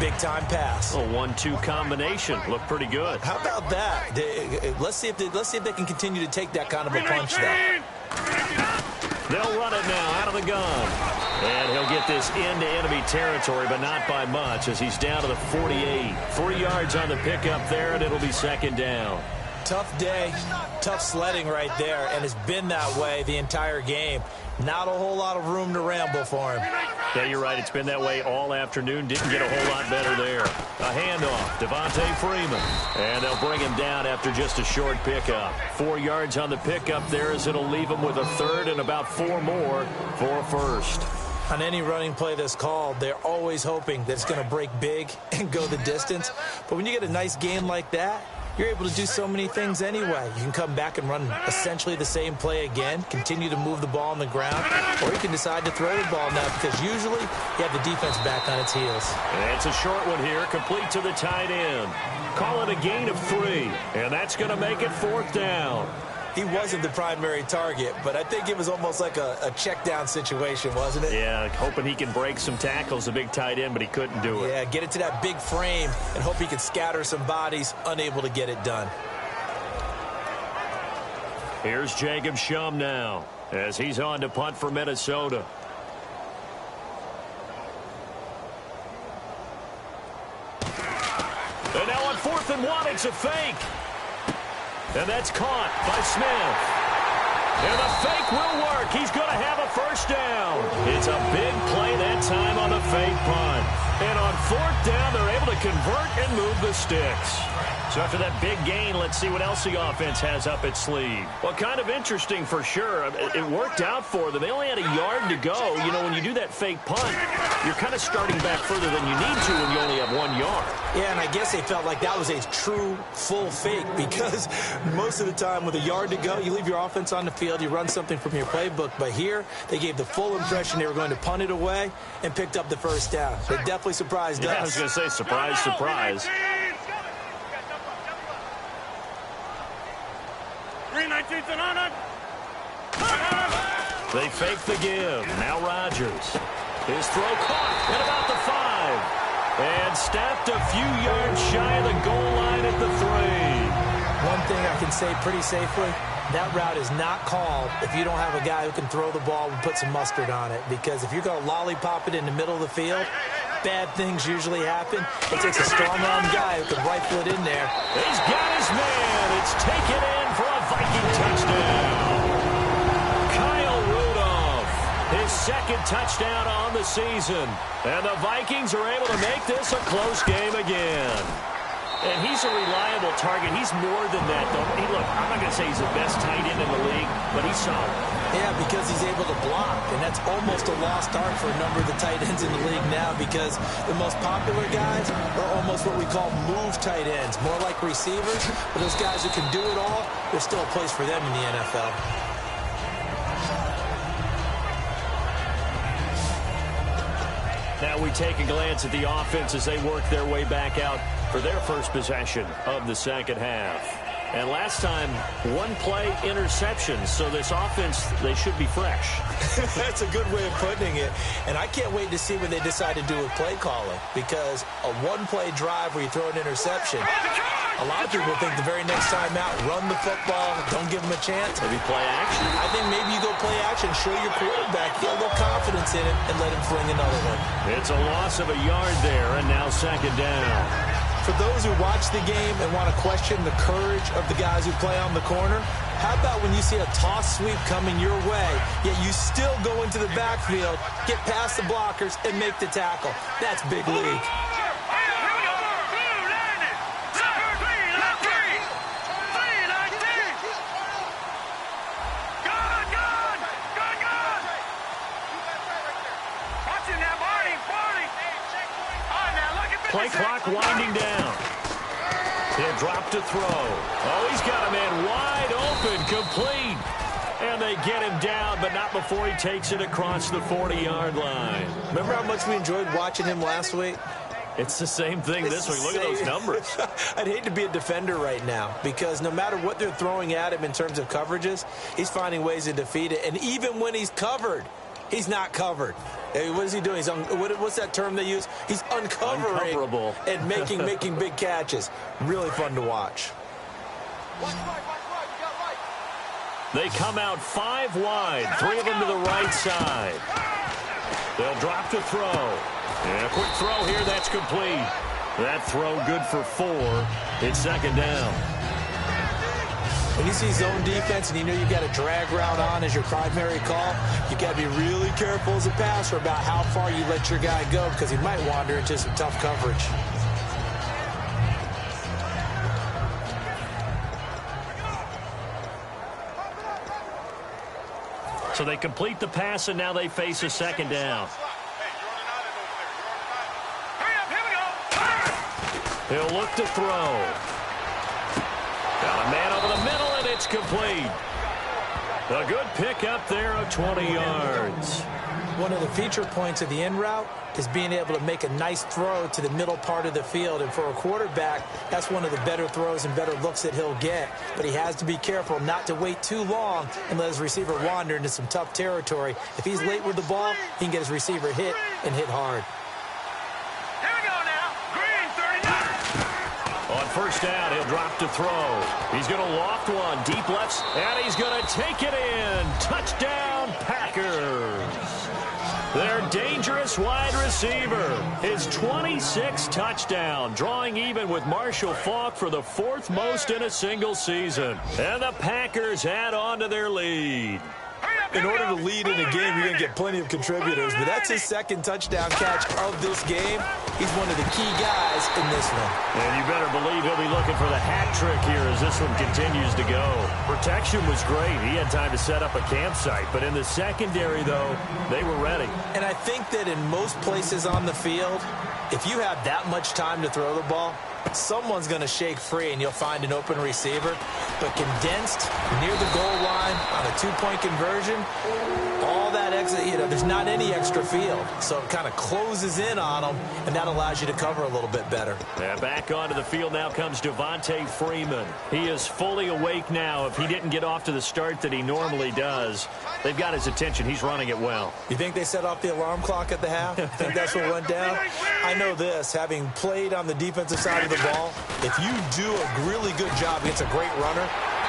big-time pass. A 1-2 combination. Looked pretty good. How about that? Let's see if they can continue to take that kind of a punch, though. They'll run it now out of the gun. And he'll get this into enemy territory, but not by much, as he's down to the 48. 3 yards on the pickup there, and it'll be second down. Tough day, tough sledding right there, and it's been that way the entire game. Not a whole lot of room to ramble for him. Yeah, you're right. It's been that way all afternoon. Didn't get a whole lot better there. A handoff, Devontae Freeman. And they'll bring him down after just a short pickup. 4 yards on the pickup there, as it'll leave him with a third and about 4 more for a first. On any running play that's called, they're always hoping that it's going to break big and go the distance. But when you get a nice game like that, you're able to do so many things anyway. You can come back and run essentially the same play again, continue to move the ball on the ground, or you can decide to throw the ball now, because usually you have the defense back on its heels. And it's a short one here, complete to the tight end. Call it a gain of 3, and that's going to make it fourth down. He wasn't the primary target, but I think it was almost like a check down situation, wasn't it? Yeah, hoping he can break some tackles, the big tight end, but he couldn't do it. Yeah, get it to that big frame and hope he can scatter some bodies, unable to get it done. Here's Jacob Shum now, as he's on to punt for Minnesota. And now on 4th and 1, it's a fake. And that's caught by Smith. And the fake will work. He's going to have a first down. It's a big play that time on the fake punt. And on 4th down, they're able to convert and move the sticks. So after that big gain, let's see what else the offense has up its sleeve. Well, kind of interesting for sure. It worked out for them. They only had a yard to go. You know, when you do that fake punt, you're kind of starting back further than you need to when you only have 1 yard. Yeah, and I guess they felt like that was a true full fake, because most of the time with a yard to go, you leave your offense on the field, you run something from your playbook. But here, they gave the full impression they were going to punt it away and picked up the first down. They definitely surprised us. I was going to say, surprise, surprise. 3/19 and on. They fake the give. Now Rodgers. His throw caught at about the 5. And stepped a few yards shy of the goal line at the 3. One thing I can say pretty safely, that route is not called if you don't have a guy who can throw the ball and put some mustard on it. Because if you're going to lollipop it in the middle of the field, bad things usually happen. It takes a strong-arm guy who can rifle it in there. He's got his man. It's taken in for a Viking touchdown. Kyle Rudolph, his second touchdown on the season. And the Vikings are able to make this a close game again. And he's a reliable target. He's more than that, though. Hey, look, I'm not going to say he's the best tight end in the league, but he's solid. Yeah, because he's able to block, and that's almost a lost art for a number of the tight ends in the league now, because the most popular guys are almost what we call move tight ends, more like receivers. But those guys who can do it all, there's still a place for them in the NFL. Now we take a glance at the offense as they work their way back out for their first possession of the second half. And last time, one-play interception. So this offense, they should be fresh. That's a good way of putting it. And I can't wait to see what they decide to do with play calling. Because a one-play drive where you throw an interception, a lot of people think the very next time out, run the football, don't give them a chance. Maybe play action. I think maybe you go play action, show your quarterback, get a little confidence in him, and let him fling another one. It's a loss of a yard there, and now second down. For those who watch the game and want to question the courage of the guys who play on the corner, how about when you see a toss sweep coming your way, yet you still go into the backfield, get past the blockers, and make the tackle? That's big league. Play clock winding down. He'll drop to throw. Oh, he's got a man wide open, complete. And they get him down, but not before he takes it across the 40-yard line. Remember how much we enjoyed watching him last week? It's the same thing this week. Look at those numbers. I'd hate to be a defender right now because no matter what they're throwing at him in terms of coverages, he's finding ways to defeat it. And even when he's covered, he's not covered. Hey, what is he doing? What's that term they use? He's uncovering Uncoverable. and making big catches. Really fun to watch. They come out 5 wide, 3 of them to the right side. They'll drop to throw. And a quick throw here, that's complete. That throw good for 4. It's second down. When you see zone defense and you know you've got a drag route on as your primary call, you've got to be really careful as a passer about how far you let your guy go because he might wander into some tough coverage. So they complete the pass, and now they face a second down. He'll look to throw. Got a man over the middle, and it's complete. A good pickup there of 20 yards. One of the feature points of the in route is being able to make a nice throw to the middle part of the field. And for a quarterback, that's one of the better throws and better looks that he'll get. But he has to be careful not to wait too long and let his receiver wander into some tough territory. If he's late with the ball, he can get his receiver hit and hit hard. Here we go now. Green, 39. On first down, he'll drop to throw. He's going to loft one, deep left, and he's going to take it in. Touchdown, Packers. Their dangerous wide receiver, his 26th touchdown, drawing even with Marshall Faulk for the 4th most in a single season. And the Packers add on to their lead. In order to lead in a game, you're going to get plenty of contributors, but that's his second touchdown catch of this game. He's one of the key guys in this one. And you better believe he'll be looking for the hat trick here as this one continues to go. Protection was great. He had time to set up a campsite, but in the secondary, though, they were ready. And I think that in most places on the field, if you have that much time to throw the ball, someone's going to shake free and you'll find an open receiver. But condensed near the goal line on a 2-point conversion, all that extra, there's not any extra field. So it kind of closes in on them, and that allows you to cover a little bit better. And back onto the field now comes Devontae Freeman. He is fully awake now. If he didn't get off to the start that he normally does, they've got his attention. He's running it well. You think they set off the alarm clock at the half? Think that's what went down? I know this, having played on the defensive side of the ball, if you do a really good job against a great runner,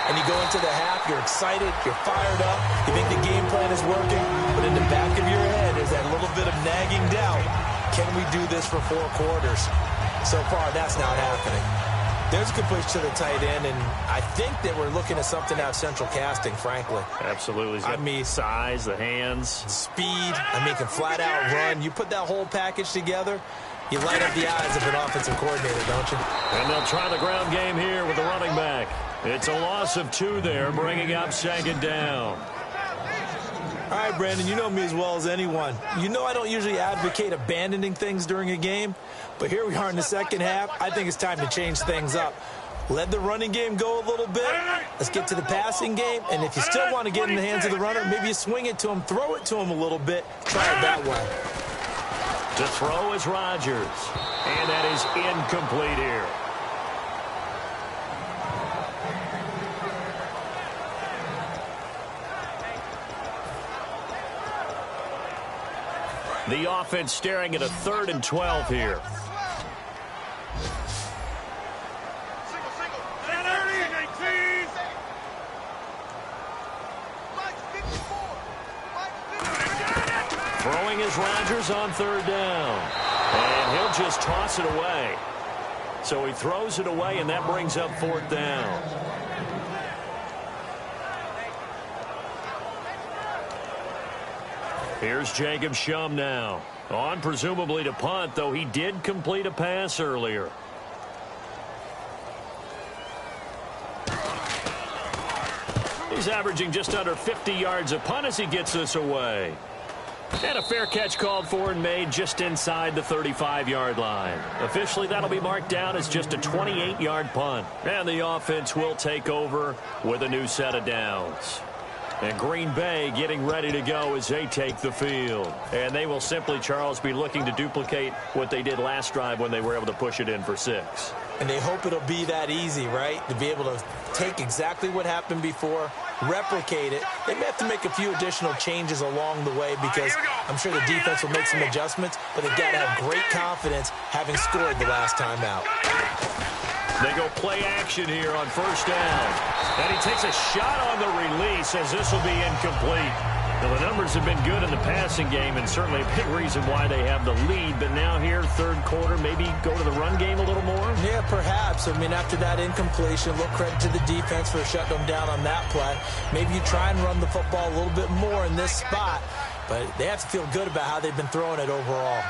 and you go into the half, you're excited, you're fired up, you think the game plan is working, but in the back of your head is that little bit of nagging doubt. Can we do this for 4 quarters? So far, that's not happening. There's a good push to the tight end, and I think that we're looking at something out of central casting, frankly. Absolutely. I mean, size, the hands. Speed. I mean, can flat out run. You put that whole package together, you light up the eyes of an offensive coordinator, don't you? And they'll try the ground game here with the running back. It's a loss of 2 there, bringing up 2nd down. All right, Brandon, you know me as well as anyone. You know I don't usually advocate abandoning things during a game, but here we are in the second half. I think it's time to change things up. Let the running game go a little bit. Let's get to the passing game, and if you still want to get in the hands of the runner, maybe you swing it to him, throw it to him a little bit, try it that way. To throw is Rodgers, and that is incomplete here. The offense staring at a 3rd and 12 here. Throwing is Rodgers on 3rd down. And he'll just toss it away. So he throws it away, and that brings up 4th down. Here's Jacob Shum now. On presumably to punt, though he did complete a pass earlier. He's averaging just under 50 yards a punt as he gets this away. And a fair catch called for and made just inside the 35-yard line. Officially, that'll be marked down as just a 28-yard punt. And the offense will take over with a new set of downs. And Green Bay getting ready to go as they take the field. And they will simply, Charles, be looking to duplicate what they did last drive when they were able to push it in for 6. And they hope it'll be that easy, right? To be able to take exactly what happened before, replicate it. They may have to make a few additional changes along the way because I'm sure the defense will make some adjustments, but they've got to have great confidence having scored the last time out. They go play action here on 1st down. And he takes a shot on the release as this will be incomplete. Now, the numbers have been good in the passing game and certainly a big reason why they have the lead. But now here, 3rd quarter, maybe go to the run game a little more? Yeah, perhaps. I mean, after that incompletion, a little credit to the defense for shutting them down on that play. Maybe you try and run the football a little bit more in this spot. But they have to feel good about how they've been throwing it overall.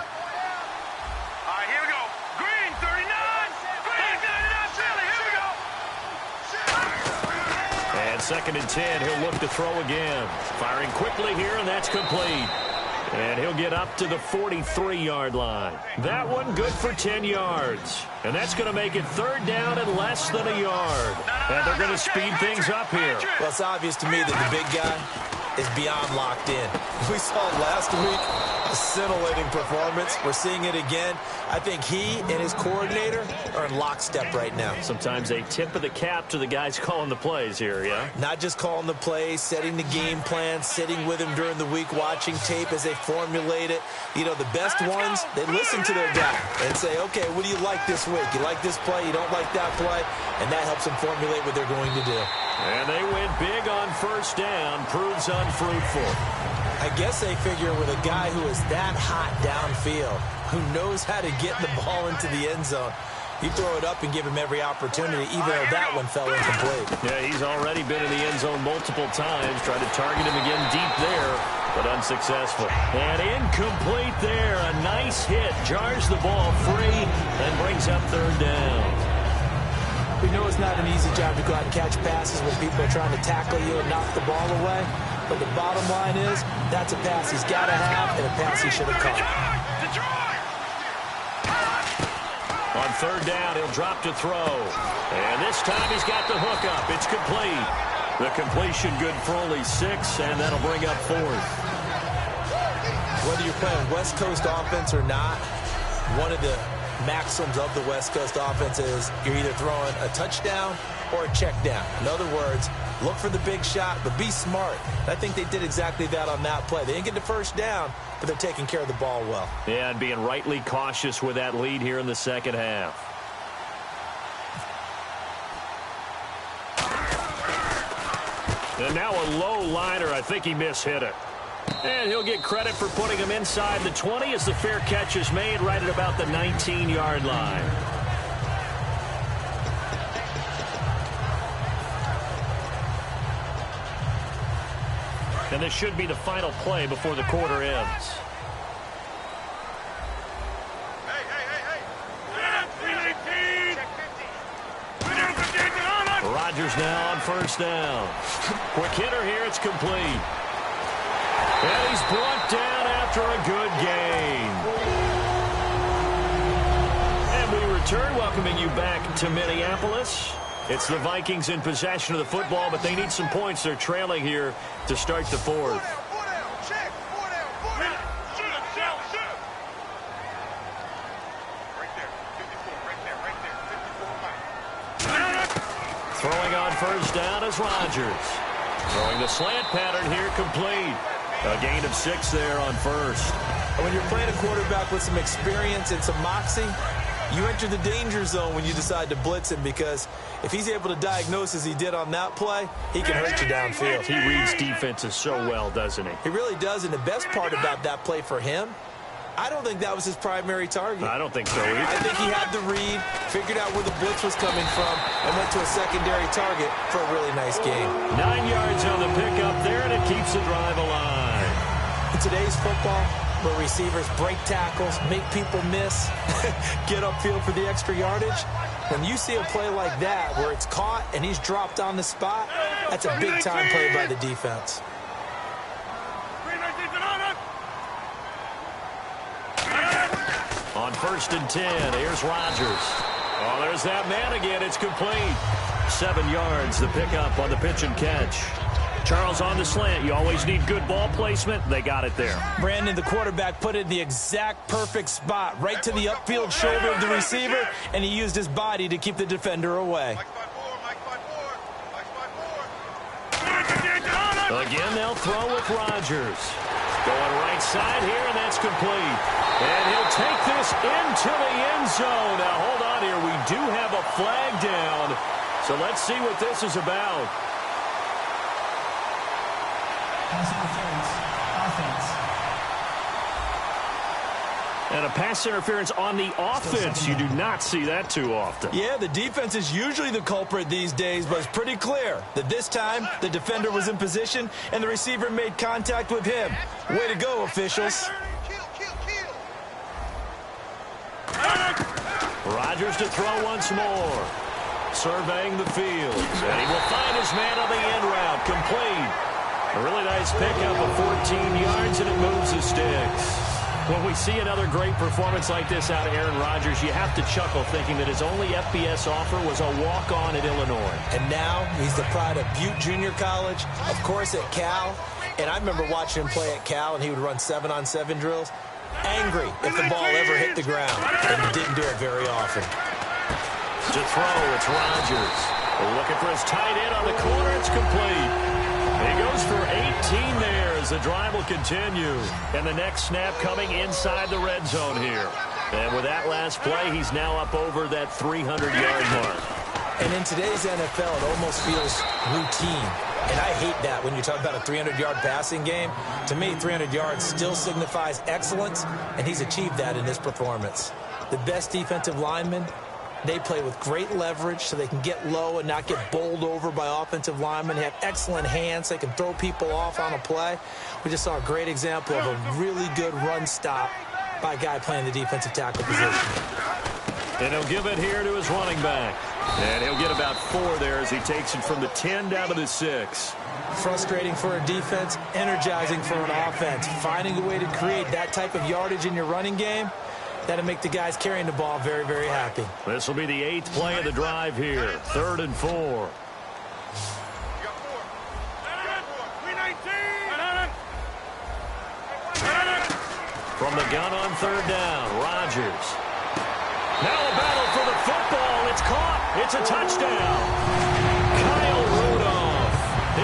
And 2nd and 10, he'll look to throw again. Firing quickly here, and that's complete. And he'll get up to the 43-yard line. That one good for 10 yards. And that's going to make it 3rd down and less than a yard. And they're going to speed things up here. Well, it's obvious to me that the big guy is beyond locked in. We saw it last week, a scintillating performance. We're seeing it again. I think he and his coordinator are in lockstep right now. Sometimes a tip of the cap to the guys calling the plays here, yeah? Not just calling the plays, setting the game plan, sitting with him during the week, watching tape as they formulate it. You know, the best ones, they listen to their guy and say, okay, what do you like this week? You like this play? You don't like that play? And that helps them formulate what they're going to do. And they went big on 1st down, proves unfruitful. I guess they figure with a guy who is that hot downfield, who knows how to get the ball into the end zone, you throw it up and give him every opportunity, even though that one fell incomplete. Yeah, he's already been in the end zone multiple times, tried to target him again deep there, but unsuccessful. And incomplete there. A nice hit, jars the ball free, and brings up 3rd down. We know it's not an easy job to go out and catch passes when people are trying to tackle you and knock the ball away. But the bottom line is, that's a pass he's got to have and a pass he should have caught. On 3rd down, he'll drop to throw. And this time he's got the hook up. It's complete. The completion good for only 6, and that'll bring up 4th. Whether you're playing West Coast offense or not, one of the maxims of the West Coast offense is you're either throwing a touchdown or a check down. In other words, Look for the big shot, but be smart. I think they did exactly that on that play. They didn't get the first down, but they're taking care of the ball well. Yeah, and being rightly cautious with that lead here in the second half. And now a low liner. I think he mishit it. And he'll get credit for putting him inside the 20 as the fair catch is made right at about the 19-yard line. And this should be the final play before the quarter ends. Rodgers now on first down. Quick hitter here. It's complete. And he's brought down after a good gain. And we return, welcoming you back to Minneapolis. It's the Vikings in possession of the football, but they need some points. They're trailing here to start the fourth. Throwing on first down is Rodgers. Throwing the slant pattern here, complete. A gain of 6 there on first. When you're playing a quarterback with some experience and some moxie, you enter the danger zone when you decide to blitz him, because if he's able to diagnose as he did on that play, he can hurt you downfield. He reads defenses so well, doesn't he? He really does, and the best part about that play for him, I don't think that was his primary target. I don't think so either. I think he had the read, figured out where the blitz was coming from, and went to a secondary target for a really nice game. 9 yards on the pickup there, and it keeps the drive alive. In today's football, where receivers break tackles, make people miss, get upfield for the extra yardage, when you see a play like that where it's caught and he's dropped on the spot, that's a big-time play by the defense. On first and 10, here's Rodgers. Oh, there's that man again. It's complete. 7 yards, the pickup on the pitch and catch. Charles, on the slant, you always need good ball placement. They got it there. Brandon, the quarterback, put it in the exact perfect spot, right to the upfield shoulder of the receiver, and he used his body to keep the defender away. Again, they'll throw with Rodgers. Going right side here, and that's complete. And he'll take this into the end zone. Now, hold on here. We do have a flag down. So let's see what this is about. And a pass interference on the offense. You do not see that too often. Yeah, the defense is usually the culprit these days, but it's pretty clear that this time the defender was in position and the receiver made contact with him. Way to go, officials. Rodgers to throw once more. Surveying the field. And he will find his man on the end route. Complete. A really nice pickup of 14 yards, and it moves the sticks. When we see another great performance like this out of Aaron Rodgers, you have to chuckle thinking that his only FBS offer was a walk-on at Illinois. And now he's the pride of Butte Junior College, of course at Cal. And I remember watching him play at Cal, and he would run 7-on-7 drills. Angry if the ball ever hit the ground, and he didn't do it very often. To throw, it's Rodgers. Looking for his tight end on the corner. It's complete. He goes for 18 there as the drive will continue. And the next snap coming inside the red zone here. And with that last play, he's now up over that 300-yard mark. And in today's NFL, it almost feels routine. And I hate that when you talk about a 300-yard passing game. To me, 300 yards still signifies excellence, and he's achieved that in this performance. The best defensive linemen, they play with great leverage so they can get low and not get bowled over by offensive linemen. They have excellent hands. They can throw people off on a play. We just saw a great example of a really good run stop by a guy playing the defensive tackle position. And he'll give it here to his running back. And he'll get about 4 there as he takes it from the 10 down to the 6. Frustrating for a defense, energizing for an offense. Finding a way to create that type of yardage in your running game, that'll make the guys carrying the ball very, very happy. This will be the 8th play of the drive here. 3rd and 4. From the gun on 3rd down, Rodgers. Now a battle for the football. It's caught. It's a touchdown. Kyle Rudolph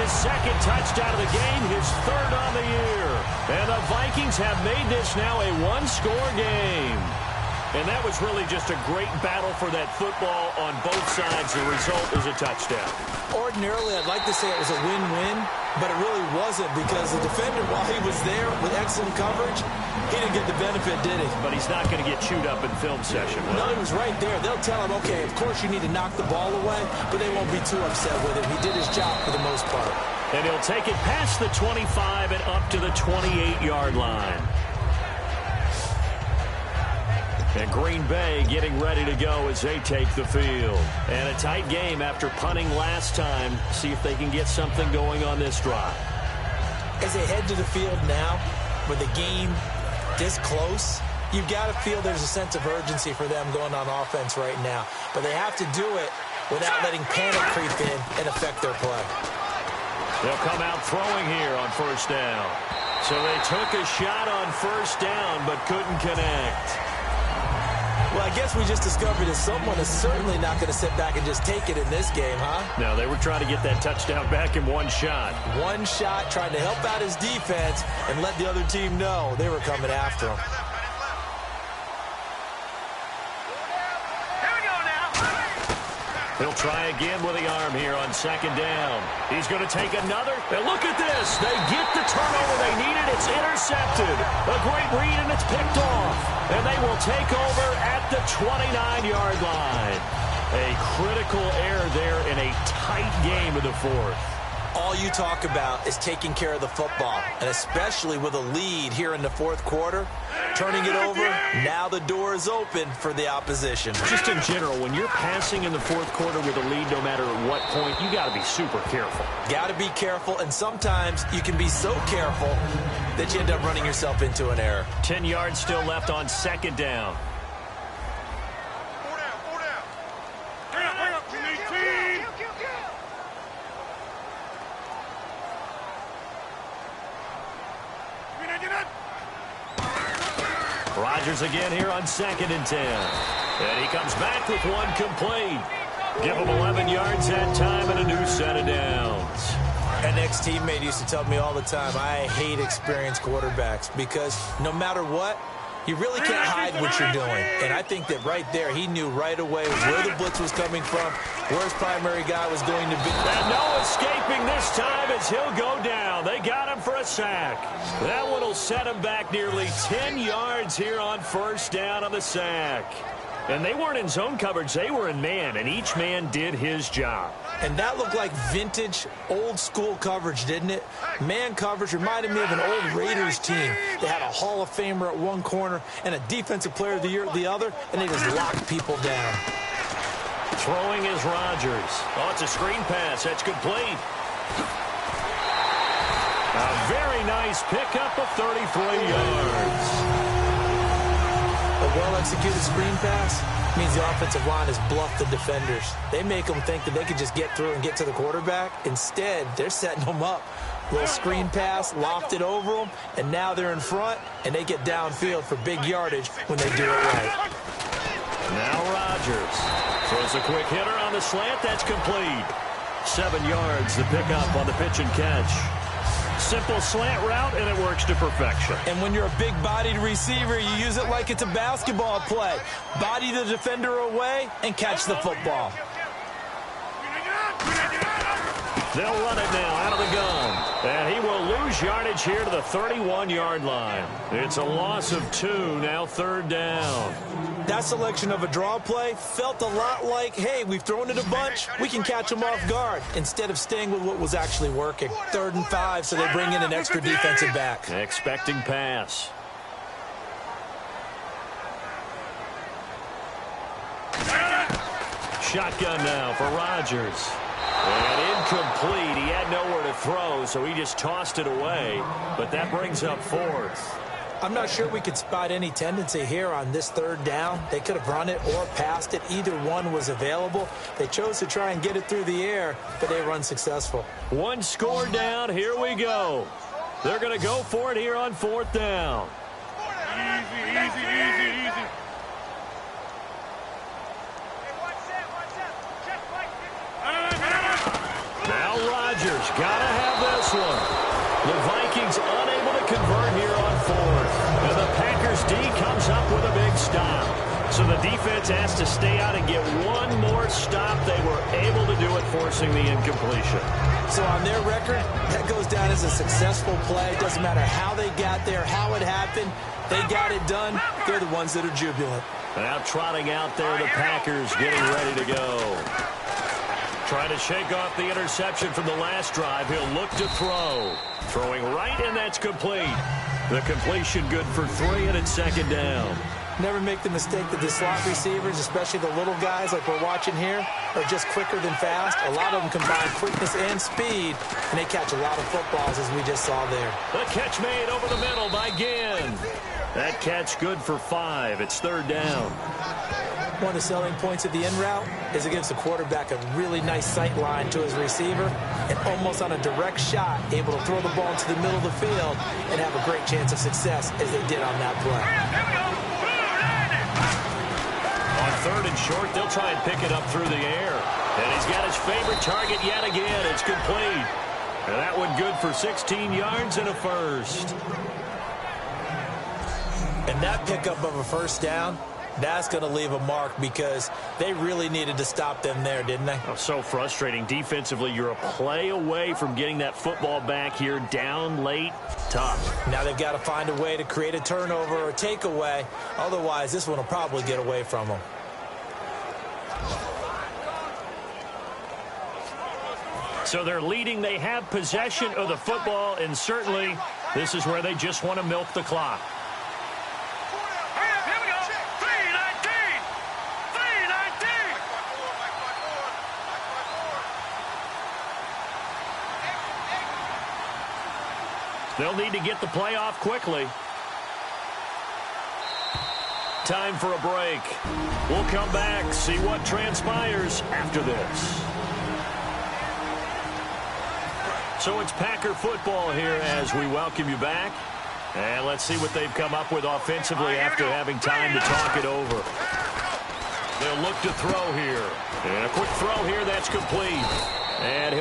his second touchdown of the game, his third on the year. And the Vikings have made this now a one-score game. And that was really just a great battle for that football on both sides. The result is a touchdown. Ordinarily, I'd like to say it was a win-win, but it really wasn't because the defender, while he was there with excellent coverage, he didn't get the benefit, did he? But he's not going to get chewed up in film session. No, he was right there. They'll tell him, okay, of course you need to knock the ball away, but they won't be too upset with him. He did his job for the most part. And he'll take it past the 25 and up to the 28-yard line. And Green Bay getting ready to go as they take the field. And a tight game after punting last time. See if they can get something going on this drive. As they head to the field now, with the game this close, you've got to feel there's a sense of urgency for them going on offense right now. But they have to do it without letting panic creep in and affect their play. They'll come out throwing here on first down. So they took a shot on first down but couldn't connect. Well, I guess we just discovered that someone is certainly not going to sit back and just take it in this game, huh? No, they were trying to get that touchdown back in one shot. One shot, trying to help out his defense and let the other team know they were coming after him. Here we go now. He'll try again with the arm here on second down. He's going to take another. And look at this. They get the turnover they needed. It's intercepted. A great read, and it's picked off. And they will take over at the 29-yard line. A critical error there in a tight game of the fourth. All you talk about is taking care of the football, and especially with a lead here in the fourth quarter, turning it over, now the door is open for the opposition. Just in general, when you're passing in the fourth quarter with a lead, no matter at what point, you got to be super careful. Got to be careful, and sometimes you can be so careful that you end up running yourself into an error. 10 yards still left on second down. Rodgers again here on second and 10. And he comes back with one complete. Give him 11 yards that time and a new set of downs. An ex-teammate used to tell me all the time, I hate experienced quarterbacks because no matter what, you really can't hide what you're doing. And I think that right there, he knew right away where the blitz was coming from, where his primary guy was going to be. And no escaping this time as he'll go down. They got him for a sack. That one will set him back nearly 10 yards here on first down on the sack. And they weren't in zone coverage. They were in man, and each man did his job. And that looked like vintage, old-school coverage, didn't it? Man coverage reminded me of an old Raiders team. They had a Hall of Famer at one corner and a Defensive Player of the Year at the other, and they just locked people down. Throwing is Rodgers. Oh, it's a screen pass. That's complete. A very nice pickup of 33 yards. A well-executed screen pass means the offensive line has bluffed the defenders. They make them think that they can just get through and get to the quarterback. Instead, they're setting them up. Little screen pass, lofted over them, and now they're in front, and they get downfield for big yardage when they do it right. Now Rodgers throws a quick hitter on the slant. That's complete. 7 yards, the pickup on the pitch and catch. Simple slant route, and it works to perfection. And when you're a big-bodied receiver, you use it like it's a basketball play. Body the defender away and catch the football. They'll run it now out of the gun. And he will lose yardage here to the 31-yard line. It's a loss of 2, now third down. That selection of a draw play felt a lot like, hey, we've thrown it a bunch, we can catch them off guard, instead of staying with what was actually working. 3rd and 5, so they bring in an extra defensive back. Expecting pass. Shotgun now for Rodgers. And incomplete. He had nowhere to throw, so he just tossed it away. But that brings up 4th. I'm not sure we could spot any tendency here on this 3rd down. They could have run it or passed it. Either one was available. They chose to try and get it through the air, but they were unsuccessful. 1 score down. Here we go. They're going to go for it here on 4th down. Easy. Now Rodgers Chargers gotta have this one. The Vikings unable to convert here on fourth. And the Packers D comes up with a big stop. So the defense has to stay out and get one more stop. They were able to do it, forcing the incompletion. So on their record, that goes down as a successful play. It doesn't matter how they got there, how it happened. They got it done. They're the ones that are jubilant. Now trotting out there, the Packers getting ready to go. Trying to shake off the interception from the last drive. He'll look to throw. Throwing right, and that's complete. The completion good for 3, and it's second down. Never make the mistake that the slot receivers, especially the little guys like we're watching here, are just quicker than fast. A lot of them combine quickness and speed, and they catch a lot of footballs, as we just saw there. The catch made over the middle by Ginn. That catch good for 5. It's third down. One of the selling points of the in route is it gives the quarterback a really nice sight line to his receiver, and almost on a direct shot, able to throw the ball into the middle of the field and have a great chance of success as they did on that play. On third and short, they'll try and pick it up through the air. And he's got his favorite target yet again. It's complete. And that one good for 16 yards and a first. And that pickup of a first down, that's going to leave a mark because they really needed to stop them there, didn't they? Oh, so frustrating. Defensively, you're a play away from getting that football back here down late. Tough. Now they've got to find a way to create a turnover or takeaway. Otherwise, this one will probably get away from them. So they're leading. They have possession of the football, and certainly this is where they just want to milk the clock. Here we go. 3-19. 3-19. They'll need to get the play off quickly. Time for a break. We'll come back, see what transpires after this. So it's Packer football here as we welcome you back. And let's see what they've come up with offensively after having time to talk it over. They'll look to throw here. And a quick throw here, that's complete. And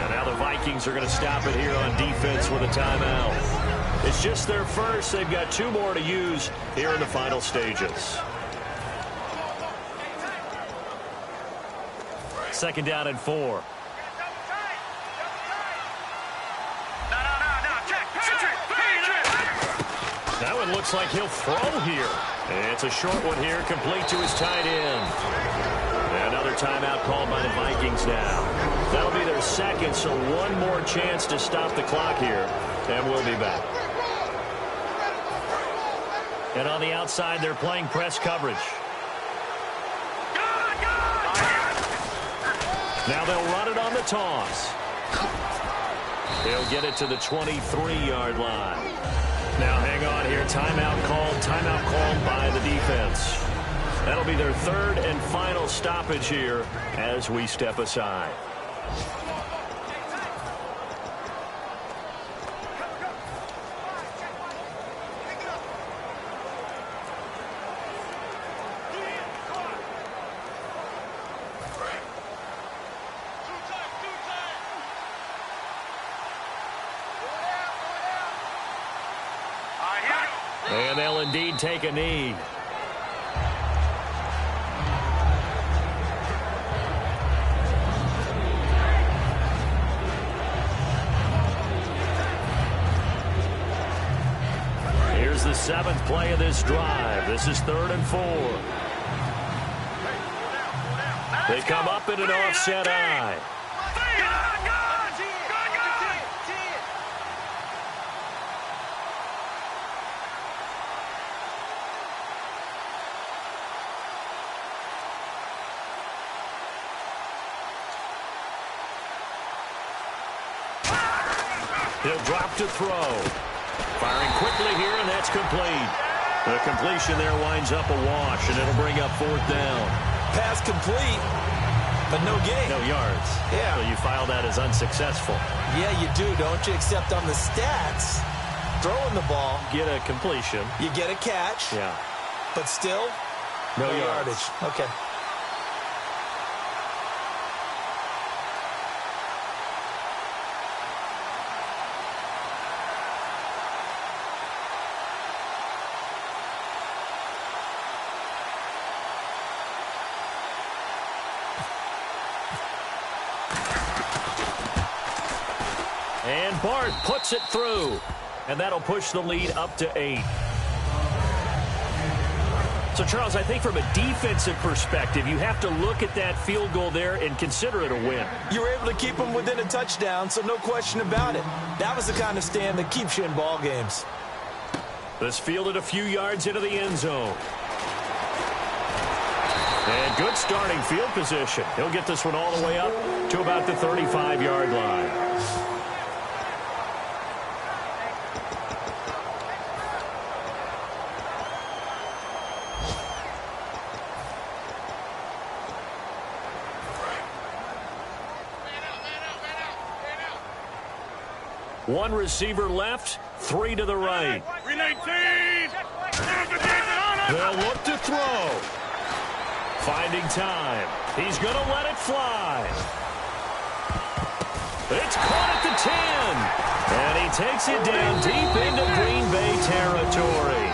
now the Vikings are going to stop it here on defense with a timeout. It's just their first. They've got 2 more to use here in the final stages. Second down and 4. That one looks like he'll throw here. And it's a short one here, complete to his tight end. Another timeout called by the Vikings now. That'll be their second, so one more chance to stop the clock here. And we'll be back. And on the outside, they're playing press coverage. Now they'll run it on the toss. They'll get it to the 23-yard line. Now hang on here. Timeout called by the defense. That'll be their third and final stoppage here as we step aside. And they'll indeed take a knee. Here's the 7th play of this drive. This is 3rd and 4. They come up in an offset eye. He'll drop to throw. Firing quickly here, and that's complete. The completion there winds up a wash, and it'll bring up 4th down. Pass complete, but no gain. No yards. Yeah. So you file that as unsuccessful. Yeah, you do, don't you? Except on the stats, throwing the ball. Get a completion. You get a catch. Yeah. But still, no yardage. Okay. And Bart puts it through. And that'll push the lead up to 8. So, Charles, I think from a defensive perspective, you have to look at that field goal there and consider it a win. You were able to keep them within a touchdown, so no question about it. That was the kind of stand that keeps you in ball games. This fielded a few yards into the end zone. And good starting field position. He'll get this one all the way up to about the 35-yard line. One receiver left, 3 to the right. They'll look to throw. Finding time. He's going to let it fly. It's caught at the 10. And he takes it down deep into Green Bay territory.